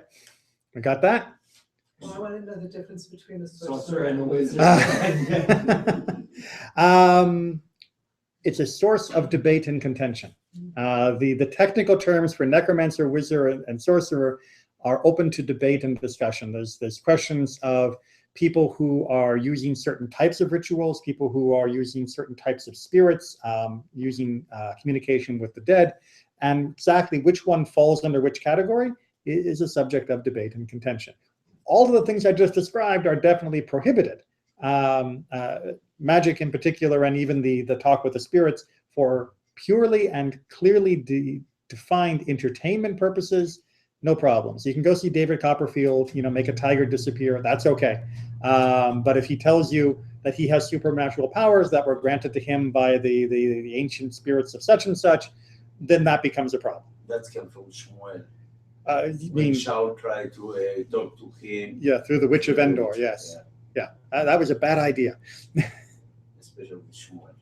we got that? Well, I want to know the difference between a Sorcerer sorcerer and and a a wizard. wizard. It's a source of debate and contention. The technical terms for necromancer, wizard, and sorcerer are open to debate and discussion. There's questions of people who are using certain types of rituals, people who are using certain types of spirits, using communication with the dead, and exactly which one falls under which category is a subject of debate and contention. All of the things I just described are definitely prohibited. Magic in particular, and even the talk with the spirits for purely and clearly defined entertainment purposes, no problems. You can go see David Copperfield, make a tiger disappear, that's okay. But if he tells you that he has supernatural powers that were granted to him by the ancient spirits of such and such, then that becomes a problem. That came from Shmuel. You When mean, Shaul tried to talk to him. yeah, through the Witch of Endor, yes. Yeah, that was a bad idea. Especially with Shmuel.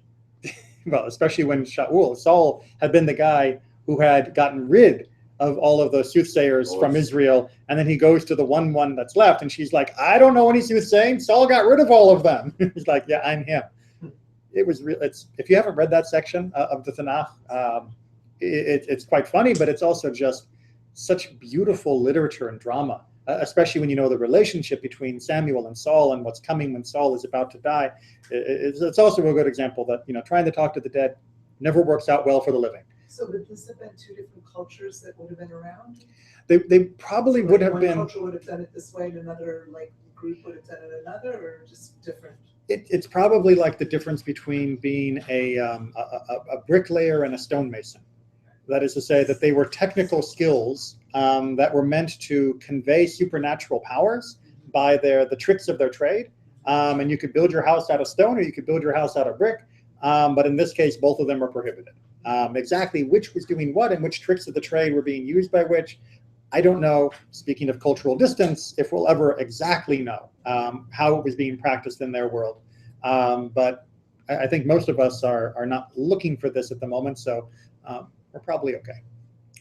Well, especially when Saul had been the guy who had gotten rid of all of the soothsayers from Israel, and then he goes to the one that's left, and she's like, I don't know any soothsaying. Saul got rid of all of them. He's like, yeah, I'm him. It was real. If you haven't read that section of the Tanakh, it's quite funny, but it's also just such beautiful literature and drama, especially when you know the relationship between Samuel and Saul and what's coming when Saul is about to die. It's also a good example that trying to talk to the dead never works out well for the living. So would this have been two different cultures that would have been around? They probably So, would like, have one been. culture would have done it this way, and another group would have done it another, or just different? It's probably like the difference between being a bricklayer and a stonemason. That is to say that they were technical skills that were meant to convey supernatural powers by the tricks of their trade. And you could build your house out of stone or you could build your house out of brick. But in this case, both of them are prohibited. Exactly which was doing what and which tricks of the trade were being used by which, I don't know, speaking of cultural distance, if we'll ever exactly know how it was being practiced in their world. But I think most of us are not looking for this at the moment, so we're probably okay,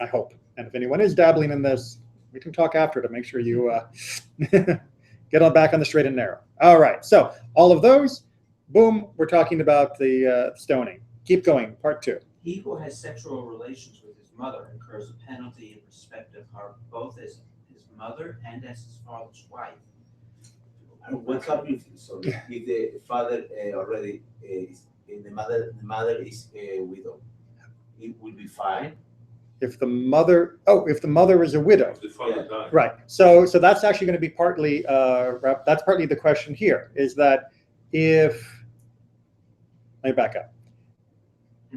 I hope. And if anyone is dabbling in this, we can talk after to make sure you get on back on the straight and narrow. All right, so all of those, boom, we're talking about the stoning. Keep going, part 2. He who has sexual relations with his mother incurs a penalty in respect of her, both as his mother and as his father's wife. What happens if the father already is, the mother is a widow? It will be fine. If the mother is a widow. If the father died. Right. So that's actually going to be partly that's partly the question here, is that let me back up.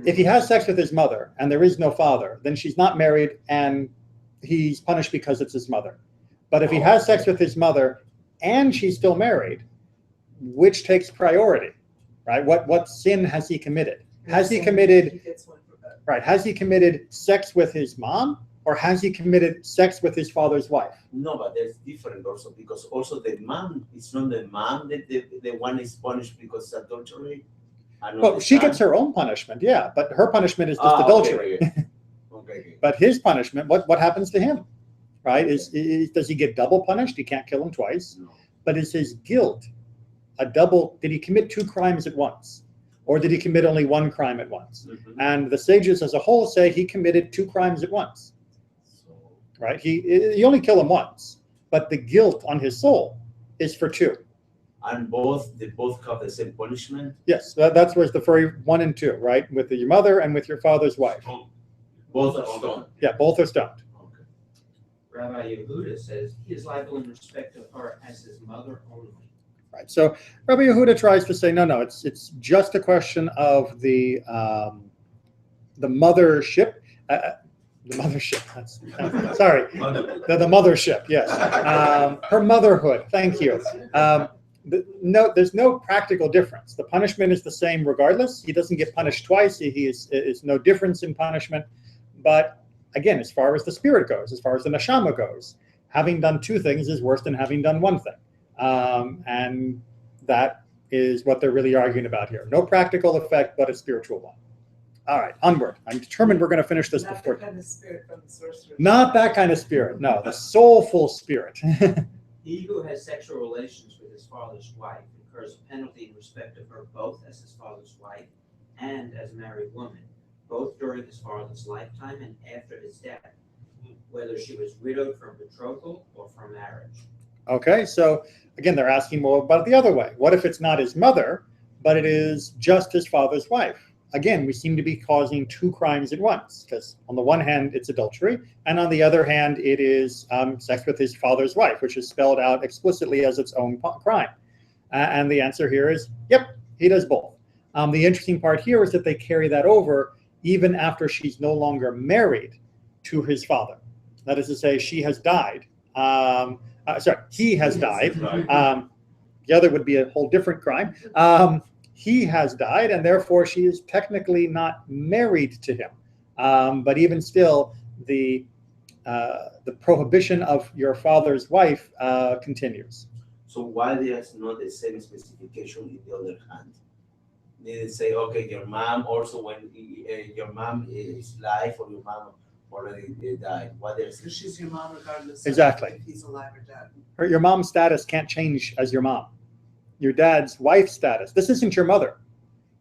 If he has sex with his mother and there is no father, then she's not married and he's punished because it's his mother. But if he has sex with his mother and she's still married, which takes priority, right? What sin has he committed? Has he committed Has he committed sex with his mom, or has he committed sex with his father's wife? No, but there's different also, because also the mom, it's not the mom that the one is punished because adultery. Well, she gets her own punishment, yeah, but her punishment is just adultery. Okay. But his punishment, what happens to him, right? Does he get double punished? He can't kill him twice. No. But is his guilt a double? Did he commit 2 crimes at once? Or did he commit only 1 crime at once? Mm-hmm. And the sages as a whole say he committed 2 crimes at once, right? You only kill him once, but the guilt on his soul is for 2. And they both have the same punishment? Yes, that's where the furry 1 and 2, right? With your mother and with your father's wife. Both are stoned. Yeah, both are stoned. Okay. Rabbi Yehuda says he is liable in respect of her as his mother only. Right. So Rabbi Yehuda tries to say, no, it's just a question of the mothership. The mothership. Sorry, the mothership. Yes, her motherhood. Thank you. No, there's no practical difference. The punishment is the same regardless. He doesn't get punished twice. He is no difference in punishment. But again, as far as the spirit goes, as far as the neshama goes, having done two things is worse than having done one thing. And that is what they're really arguing about here. No practical effect, but a spiritual one. All right, onward. I'm determined we're going to finish this Not before. the kind of spirit from the sorcerer. Not that kind of spirit. No, the soulful spirit. He who has sexual relations with his father's wife incurs a penalty in respect of her both as his father's wife and as a married woman, both during his father's lifetime and after his death, whether she was widowed from betrothal or from marriage. Okay, so again, they're asking more about the other way. What if it's not his mother, but it is just his father's wife? Again, we seem to be causing two crimes at once, because on the one hand, it's adultery, and on the other hand, it is sex with his father's wife, which is spelled out explicitly as its own crime. And the answer here is, yep, he does both. The interesting part here is that they carry that over even after she's no longer married to his father. That is to say, she has died. He has died. The other would be a whole different crime. He has died, and therefore she is technically not married to him. But even still, the prohibition of your father's wife continues. So why there's not the same specification in the other hand? They say, okay, your mom also when your mom is alive or your mom already died. Why there's Because she's your mom regardless Exactly. of if he's alive or dead. Your mom's status can't change as your mom. Your dad's wife's status. This isn't your mother.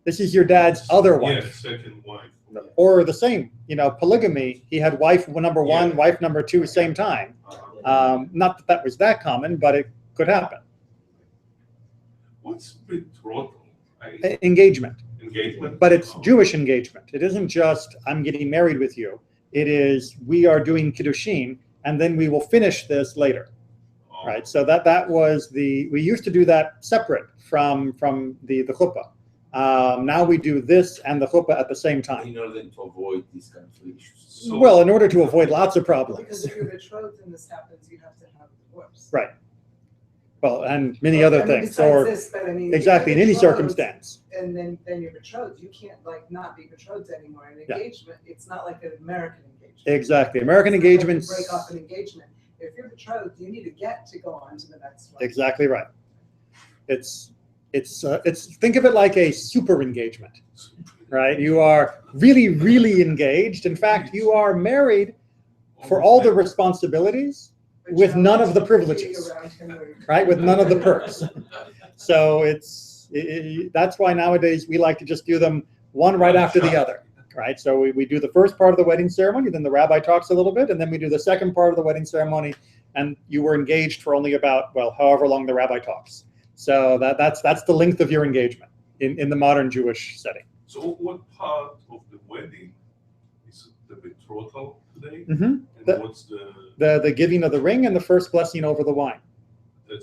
This is your dad's other wife. Yeah, second wife. Or the same, polygamy. He had wife number one, Yeah. wife number two, same time. Not that was that common, but it could happen. What's betrothal? Engagement. Engagement? But it's Oh. Jewish engagement. It isn't just, I'm getting married with you. It is, we are doing kiddushin, and then we will finish this later. Oh. Right, so that was we used to do that separate from the chuppah. Now we do this and the chuppah at the same time. in order to avoid these kind of issues. So- Well, in order to avoid lots of Because problems. if you're betrothed and this happens, you have to have a divorce. Right. Well, and many other things, Besides or this, but I mean, exactly in you're any betrothed, circumstance. And then you're betrothed. You can't not be betrothed anymore. An engagement, it's not like an American engagement. Exactly, American It's not like you engagements. break off an engagement. If you're betrothed, you need to get to go on to the next one. Exactly right. It's think of it like a super engagement, right? You are really, really engaged. In fact, you are married for all the responsibilities, But with you none don't of the have to be privileges. around him or- right? With none of the perks. So that's why nowadays we like to just do them one right after the other, right? So we do the first part of the wedding ceremony, then the rabbi talks a little bit, and then we do the second part of the wedding ceremony, and you were engaged for only about, well, however long the rabbi talks. So that's the length of your engagement in the modern Jewish setting. So what part of the wedding is the betrothal today? Mm-hmm. And The- what's The giving of the ring and the first blessing over the wine.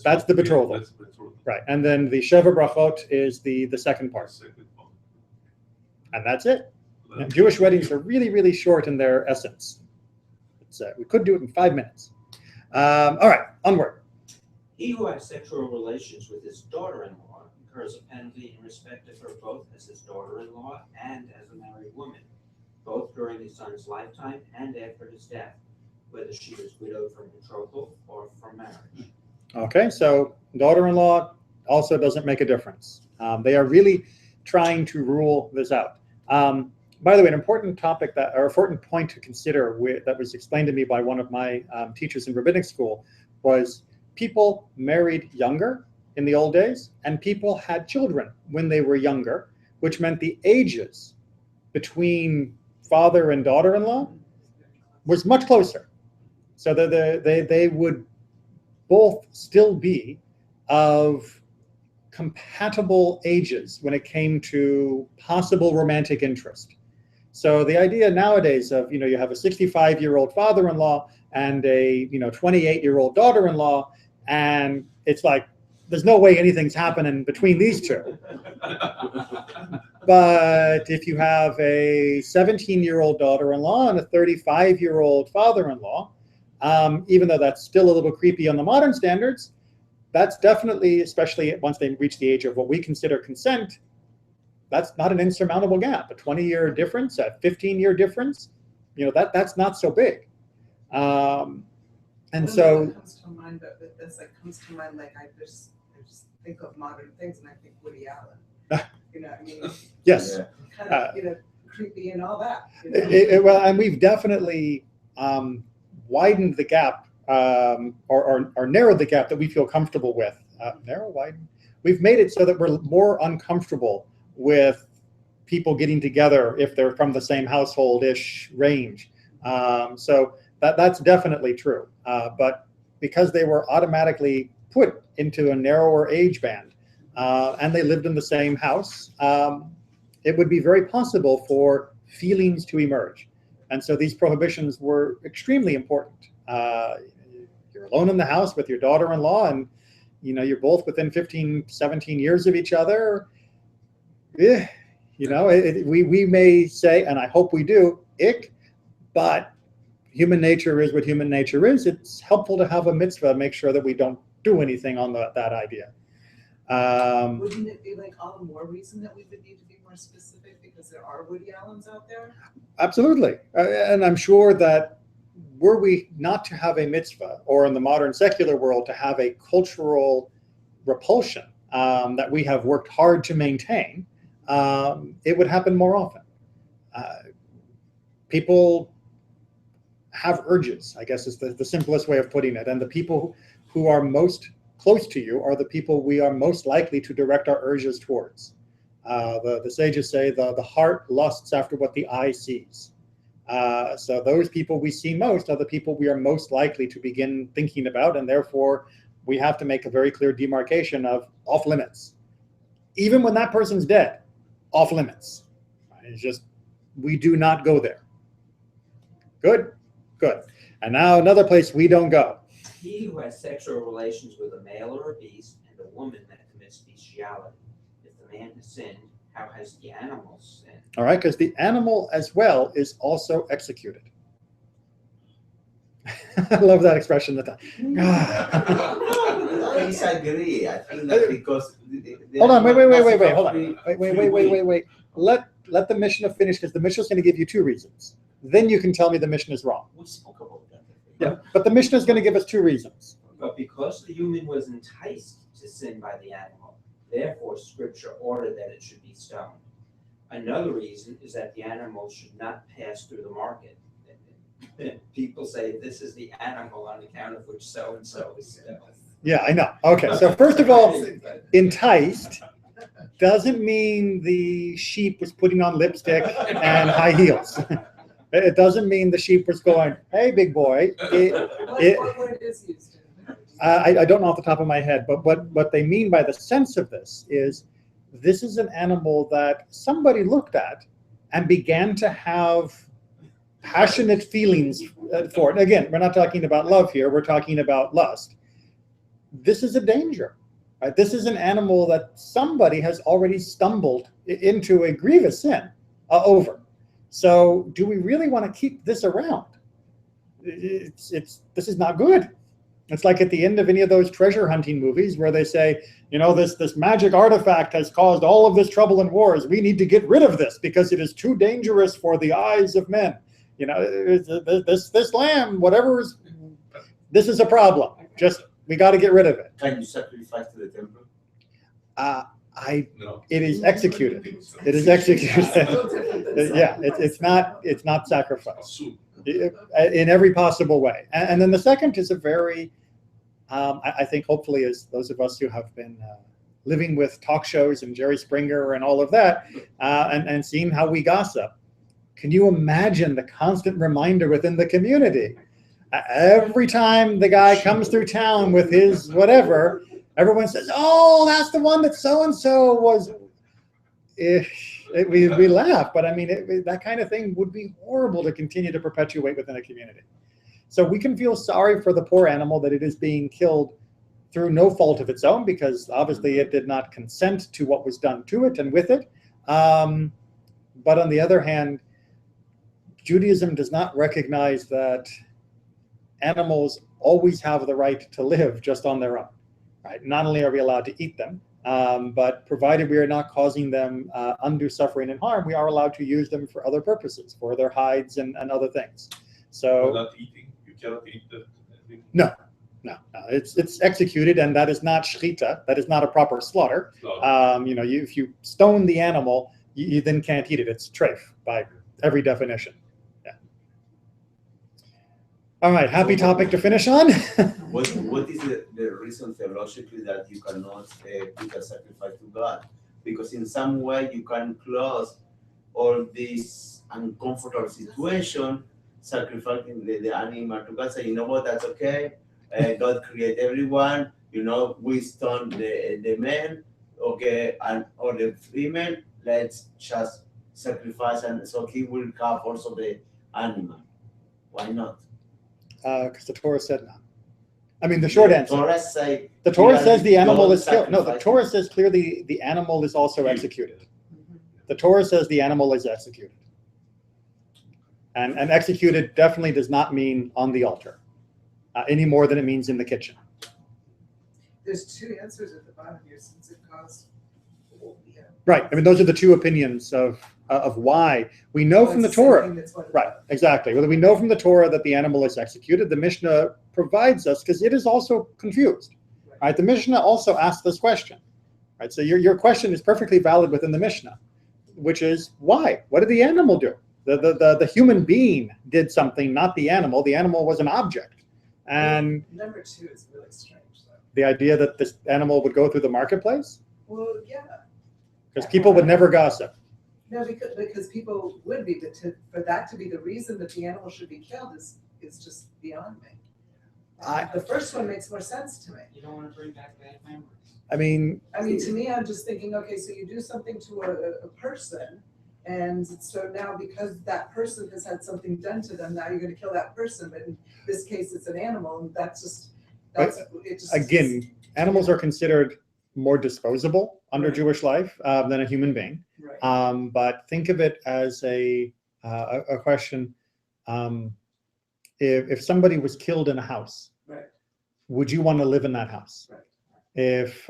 That's the betrothal. That's betrothal. Right, and then the Sheva Brachot is the second part, Second part. and that's it. Now, Jewish weddings are really, really short in their essence. We could do it in 5 minutes. All right, onward. He who has sexual relations with his daughter-in-law incurs a penalty in respect of her both as his daughter-in-law and as a married woman, both during his son's lifetime and after his death, whether she was widowed from betrothal or from marriage. Okay, so daughter-in-law also doesn't make a difference. They are really trying to rule this out. By the way, an important point to consider that was explained to me by one of my teachers in rabbinic school was people married younger in the old days, and people had children when they were younger, which meant the ages between father and daughter-in-law was much closer. So they would both still be of compatible ages when it came to possible romantic interest. So the idea nowadays of, you have a 65-year-old father-in-law and a 28-year-old daughter-in-law, and it's like there's no way anything's happening between these two. But if you have a 17-year-old daughter-in-law and a 35-year-old father-in-law, even though that's still a little creepy on the modern standards, that's definitely, especially once they reach the age of what we consider consent, that's not an insurmountable gap. A 20-year difference, a 15-year difference, that's not so big. And so that comes to mind, but this like comes to mind like I just think of modern things and I think Woody Allen. You know what I mean? yes, Kind of creepy and all that. well, and we've definitely widened the gap or narrowed the gap that we feel comfortable with. Widen. We've made it so that we're more uncomfortable with people getting together if they're from the same household-ish range. So that's definitely true. But because they were automatically put into a narrower age band and they lived in the same house, it would be very possible for feelings to emerge. And so these prohibitions were extremely important. You're alone in the house with your daughter-in-law and you're both within 15, 17 years of each other. We may say, and I hope we do, ick, but human nature is what human nature is. It's helpful to have a mitzvah, make sure that we don't do anything on that idea. Wouldn't it be like all the more reason that we would need to be more specific because there are Woody Allens out there? Absolutely. And I'm sure that were we not to have a mitzvah, or in the modern secular world to have a cultural repulsion that we have worked hard to maintain, it would happen more often. People have urges, I guess is the simplest way of putting it. And the people who are most close to you are the people we are most likely to direct our urges towards. The sages say the heart lusts after what the eye sees. So those people we see most are the people we are most likely to begin thinking about, and therefore we have to make a very clear demarcation of off limits. Even when that person's dead, off limits. It's just, we do not go there. Good. And now another place we don't go. He who has sexual relations with a male or a beast, and a woman that commits bestiality. If the man has sinned, how has the animal sinned? All right, because the animal as well is also executed. I love that expression. I disagree. I think that because hold on, wait, hold on. Wait. Let the Mishnah finish, because the Mishnah is going to give you two reasons. Then you can tell me the Mishnah is wrong. we spoke about that. Yeah, but the Mishnah is going to give us two reasons. But because the human was enticed to sin by the animal, therefore Scripture ordered that it should be stoned. Another reason is that the animal should not pass through the market. People say this is the animal on account of which so and so is. Yeah, I know. Okay, so first of all, enticed doesn't mean the sheep was putting on lipstick and high heels. It doesn't mean the sheep was going, hey, big boy. What word is used? I don't know off the top of my head, but what they mean by the sense of this is an animal that somebody looked at and began to have passionate feelings for it. Again, we're not talking about love here. We're talking about lust. This is a danger. Right? This is an animal that somebody has already stumbled into a grievous sin over. So do we really want to keep this around? This is not good. It's like at the end of any of those treasure hunting movies where they say, this magic artifact has caused all of this trouble and wars. We need to get rid of this because it is too dangerous for the eyes of men. This lamb, this is a problem. We got to get rid of it. Can you sacrifice to the temple? No. It is executed. It is executed. Yeah, it's not sacrifice in every possible way. And then the second is a very, I think hopefully as those of us who have been living with talk shows and Jerry Springer and all of that, and seeing how we gossip, can you imagine the constant reminder within the community? Every time the guy comes through town with his whatever, everyone says, oh, that's the one that so-and-so was. We laugh, but I mean, that kind of thing would be horrible to continue to perpetuate within a community. So we can feel sorry for the poor animal that it is being killed through no fault of its own, because obviously it did not consent to what was done to it and with it. But on the other hand, Judaism does not recognize that animals always have the right to live just on their own. Right? Not only are we allowed to eat them, but provided we are not causing them undue suffering and harm, we are allowed to use them for other purposes, for their hides and other things. So You're not eating. You cannot eat that. no. It's executed, and that is not shrita. That is not a proper slaughter. If you stone the animal, you then can't eat it. It's treif by every definition. Yeah. All right, happy topic to finish on. What is the reason theologically that you cannot put a sacrifice to God? Because in some way you can close all this uncomfortable situation, sacrificing the animal to God. Say, you know what, that's okay. God created everyone. We stone the men, okay, or the female. Let's just sacrifice, and so He will have also the animal. Why not? Because the Torah said no. I mean, the short answer. The Torah says the animal is killed. No, the Torah says clearly the animal is also executed. The Torah says the animal is executed. And executed definitely does not mean on the altar, any more than it means in the kitchen. There's two answers at the bottom here, since it caused. Right. I mean, those are the two opinions of why. We know from the Torah. Right. Exactly. Well, we know from the Torah that the animal is executed. The Mishnah provides us, because it is also confused. Right. The Mishnah also asks this question. Right. So your question is perfectly valid within the Mishnah, which is why? What did the animal do? The human being did something, not the animal. The animal was an object. And number two is really strange, though. The idea that this animal would go through the marketplace? Well, yeah. Because people would never gossip. No, because people would be, but for that to be the reason that the animal should be killed is just beyond me. The first one makes more sense to me. You don't want to bring back bad memories. I mean, to me, I'm just thinking, okay, so you do something to a person, and so now because that person has had something done to them, now you're going to kill that person. But in this case, it's an animal, and again, animals are considered more disposable under Jewish life than a human being. Right. But think of it as a question: if somebody was killed in a house, right, would you want to live in that house? Right. If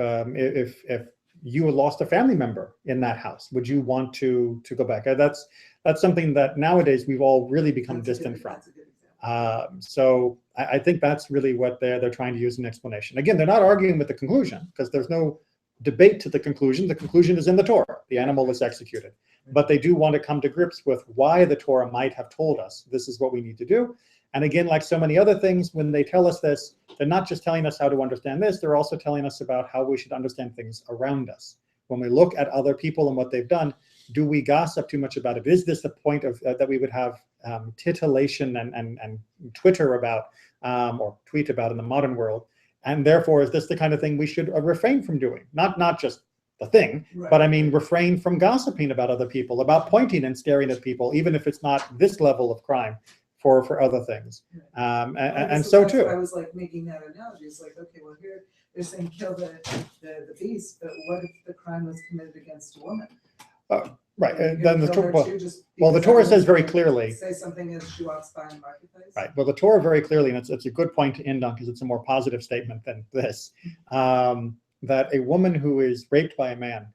you lost a family member in that house, would you want to go back? That's something that nowadays we've all really become distant from. So I think that's really what they're trying to use an explanation. Again, they're not arguing with the conclusion, because there's no debate to the conclusion. The conclusion is in the Torah. The animal is executed. But they do want to come to grips with why the Torah might have told us this is what we need to do. And again, like so many other things, when they tell us this, they're not just telling us how to understand this, they're also telling us about how we should understand things around us. When we look at other people and what they've done, do we gossip too much about it? Is this the point of that we would have titillation and Twitter about or tweet about in the modern world? And therefore, is this the kind of thing we should refrain from doing? Not just the thing, right, but I mean, refrain from gossiping about other people, about pointing and staring at people, even if it's not this level of crime, for other things. And so too. I was like making that analogy. It's like, okay, well, here they're saying kill the beast, but what if the crime was committed against a woman? Right. Then the Torah says very clearly. Say something as she walks by in the marketplace. Right. Well, the Torah very clearly, and it's a good point to end on, because it's a more positive statement than this, that a woman who is raped by a man,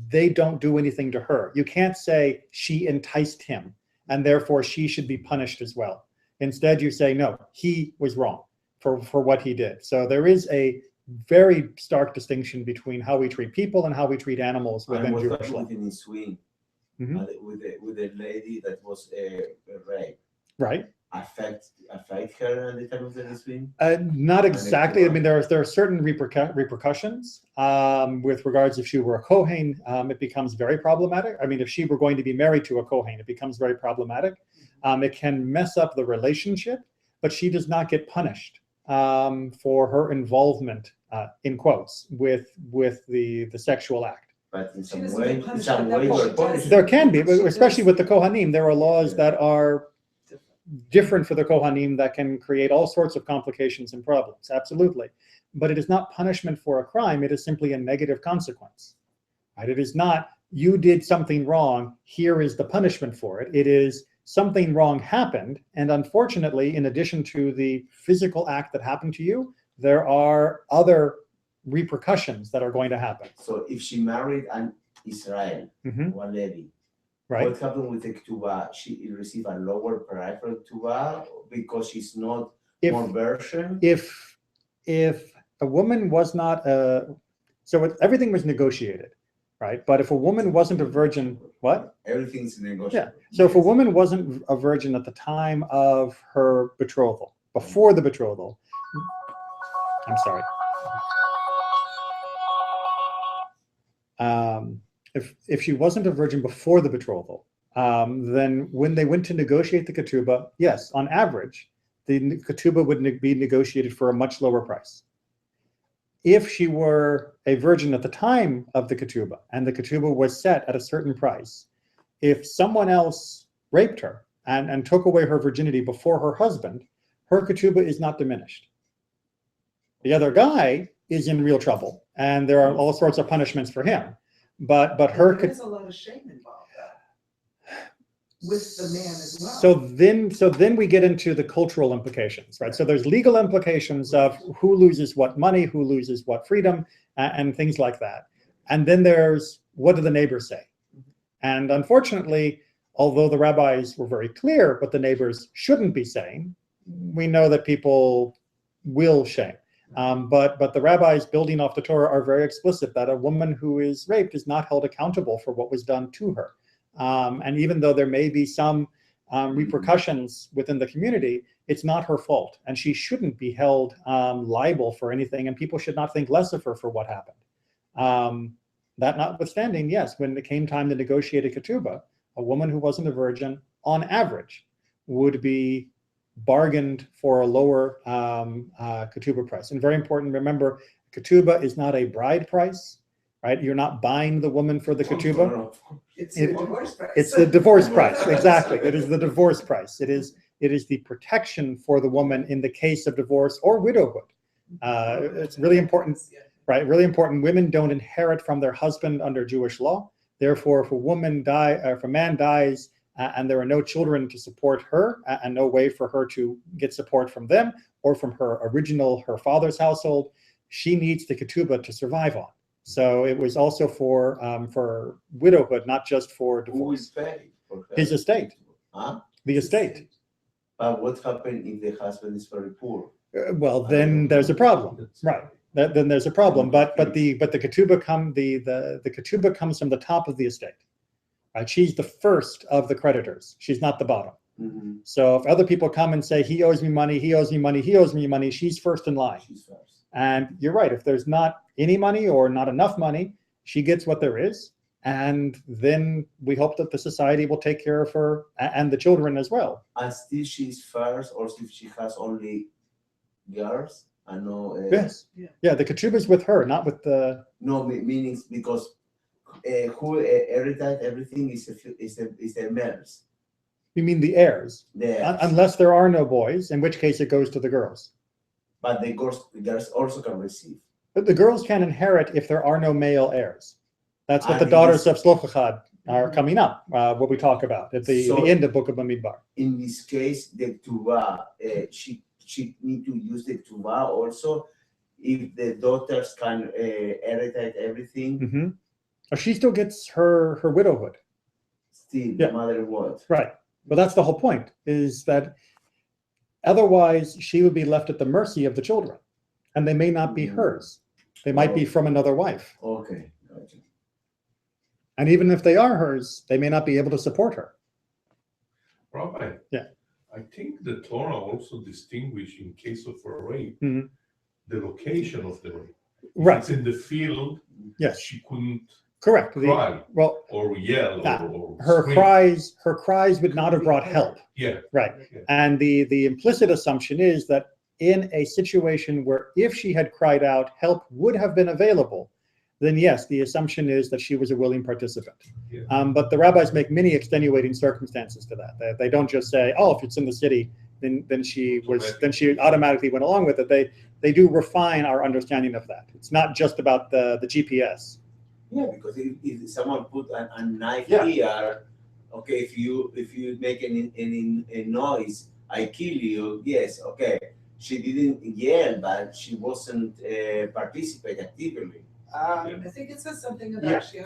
they don't do anything to her. You can't say she enticed him, and therefore she should be punished as well. Instead, you say, no, he was wrong for what he did. So there is a very stark distinction between how we treat people and how we treat animals within Jewish life. In swing, with a lady that was raped. Right. Affect her at the time of the swing? Not exactly. I mean, there are certain repercussions with regards if she were a Kohen, it becomes very problematic. I mean, if she were going to be married to a Kohen, it becomes very problematic. It can mess up the relationship, but she does not get punished for her involvement, in quotes, with the sexual act. But in some way, there can be, especially with the Kohanim, there are laws that are different for the Kohanim that can create all sorts of complications and problems. Absolutely. But it is not punishment for a crime. It is simply a negative consequence. Right? It is not you did something wrong, here is the punishment for it. It is something wrong happened, and unfortunately, in addition to the physical act that happened to you, there are other repercussions that are going to happen. So if she married an Israel, one lady, Right? what happened with the ketubah? She received a lower price for ketubah because she's not more virgin? If a woman was not everything was negotiated, right? But if a woman wasn't a virgin, what? Everything's negotiable. Yeah. So if a woman wasn't a virgin at the time of her betrothal, before the betrothal, I'm sorry. If she wasn't a virgin before the betrothal, then when they went to negotiate the ketubah, yes, on average, the ketubah would be negotiated for a much lower price. If she were a virgin at the time of the ketubah and the ketubah was set at a certain price, if someone else raped her and took away her virginity before her husband, her ketubah is not diminished. The other guy is in real trouble, and there are all sorts of punishments for him. But there's a lot of shame involved with the man as well. So then we get into the cultural implications, right? So there's legal implications of who loses what money, who loses what freedom, and things like that. And then there's what do the neighbors say? And unfortunately, although the rabbis were very clear what the neighbors shouldn't be saying, we know that people will shame. But the rabbis building off the Torah are very explicit that a woman who is raped is not held accountable for what was done to her. And even though there may be some repercussions within the community, it's not her fault. And she shouldn't be held liable for anything, and people should not think less of her for what happened. That notwithstanding, yes, when it came time to negotiate a ketubah, a woman who wasn't a virgin, on average, would be bargained for a lower ketubah price. And very important, remember, ketubah is not a bride price, right? You're not buying the woman for the ketubah. It's the divorce price. It's the divorce price, exactly. It is the divorce price. It is the protection for the woman in the case of divorce or widowhood. It's really important, right? Really important. Women don't inherit from their husband under Jewish law. Therefore, if a man dies and there are no children to support her and no way for her to get support from them or from her father's household, she needs the ketubah to survive on. So it was also for widowhood, not just for divorce. Who is paying for her? His estate. Huh? The estate. But what happens if the husband is very poor? Well, then there's a problem, right? Then there's a problem. But the ketubah the ketubah comes from the top of the estate. Right? She's the first of the creditors. She's not the bottom. Mm-hmm. So if other people come and say he owes me money, he owes me money, he owes me money, she's first in line. She's first. And you're right. If there's not any money or not enough money, she gets what there is. And then we hope that the society will take care of her and the children as well. And still she's first, or if she has only girls and no. Yes. Yeah. The ketubah is with her, not with the. No, meaning because who inherited everything is the males. You mean the heirs? Unless there are no boys, in which case it goes to the girls. But the girls also can receive. But the girls can inherit if there are no male heirs. That's what the daughters of Shlochachad are coming up, what we talk about at the end of Book of Bamidbar. In this case, the ketubah, she need to use the ketubah also if the daughters can inherit everything. Mm-hmm. She still gets her widowhood. Still, no matter what. Right. But that's the whole point, is that otherwise she would be left at the mercy of the children, and they may not be hers. They might be from another wife. Okay. Gotcha. And even if they are hers, they may not be able to support her. Rabbi, yeah, I think the Torah also distinguishes in case of a rape, mm-hmm. the location of the rape. Right. If it's in the field, yes, she couldn't correct cry or yell or her scream. Her cries would not have brought help. Yeah. Right. Yeah. And the implicit assumption is that in a situation where if she had cried out, help would have been available, then yes, the assumption is that she was a willing participant. Yeah. But the rabbis make many extenuating circumstances to that. They don't just say, oh, if it's in the city, then she automatically went along with it. They do refine our understanding of that. It's not just about the GPS. Yeah, because if someone put a knife Yeah. here, okay, if you make a noise, I kill you. Yes, okay. She didn't yell, but she wasn't participate actively. I think it says something about Yeah. she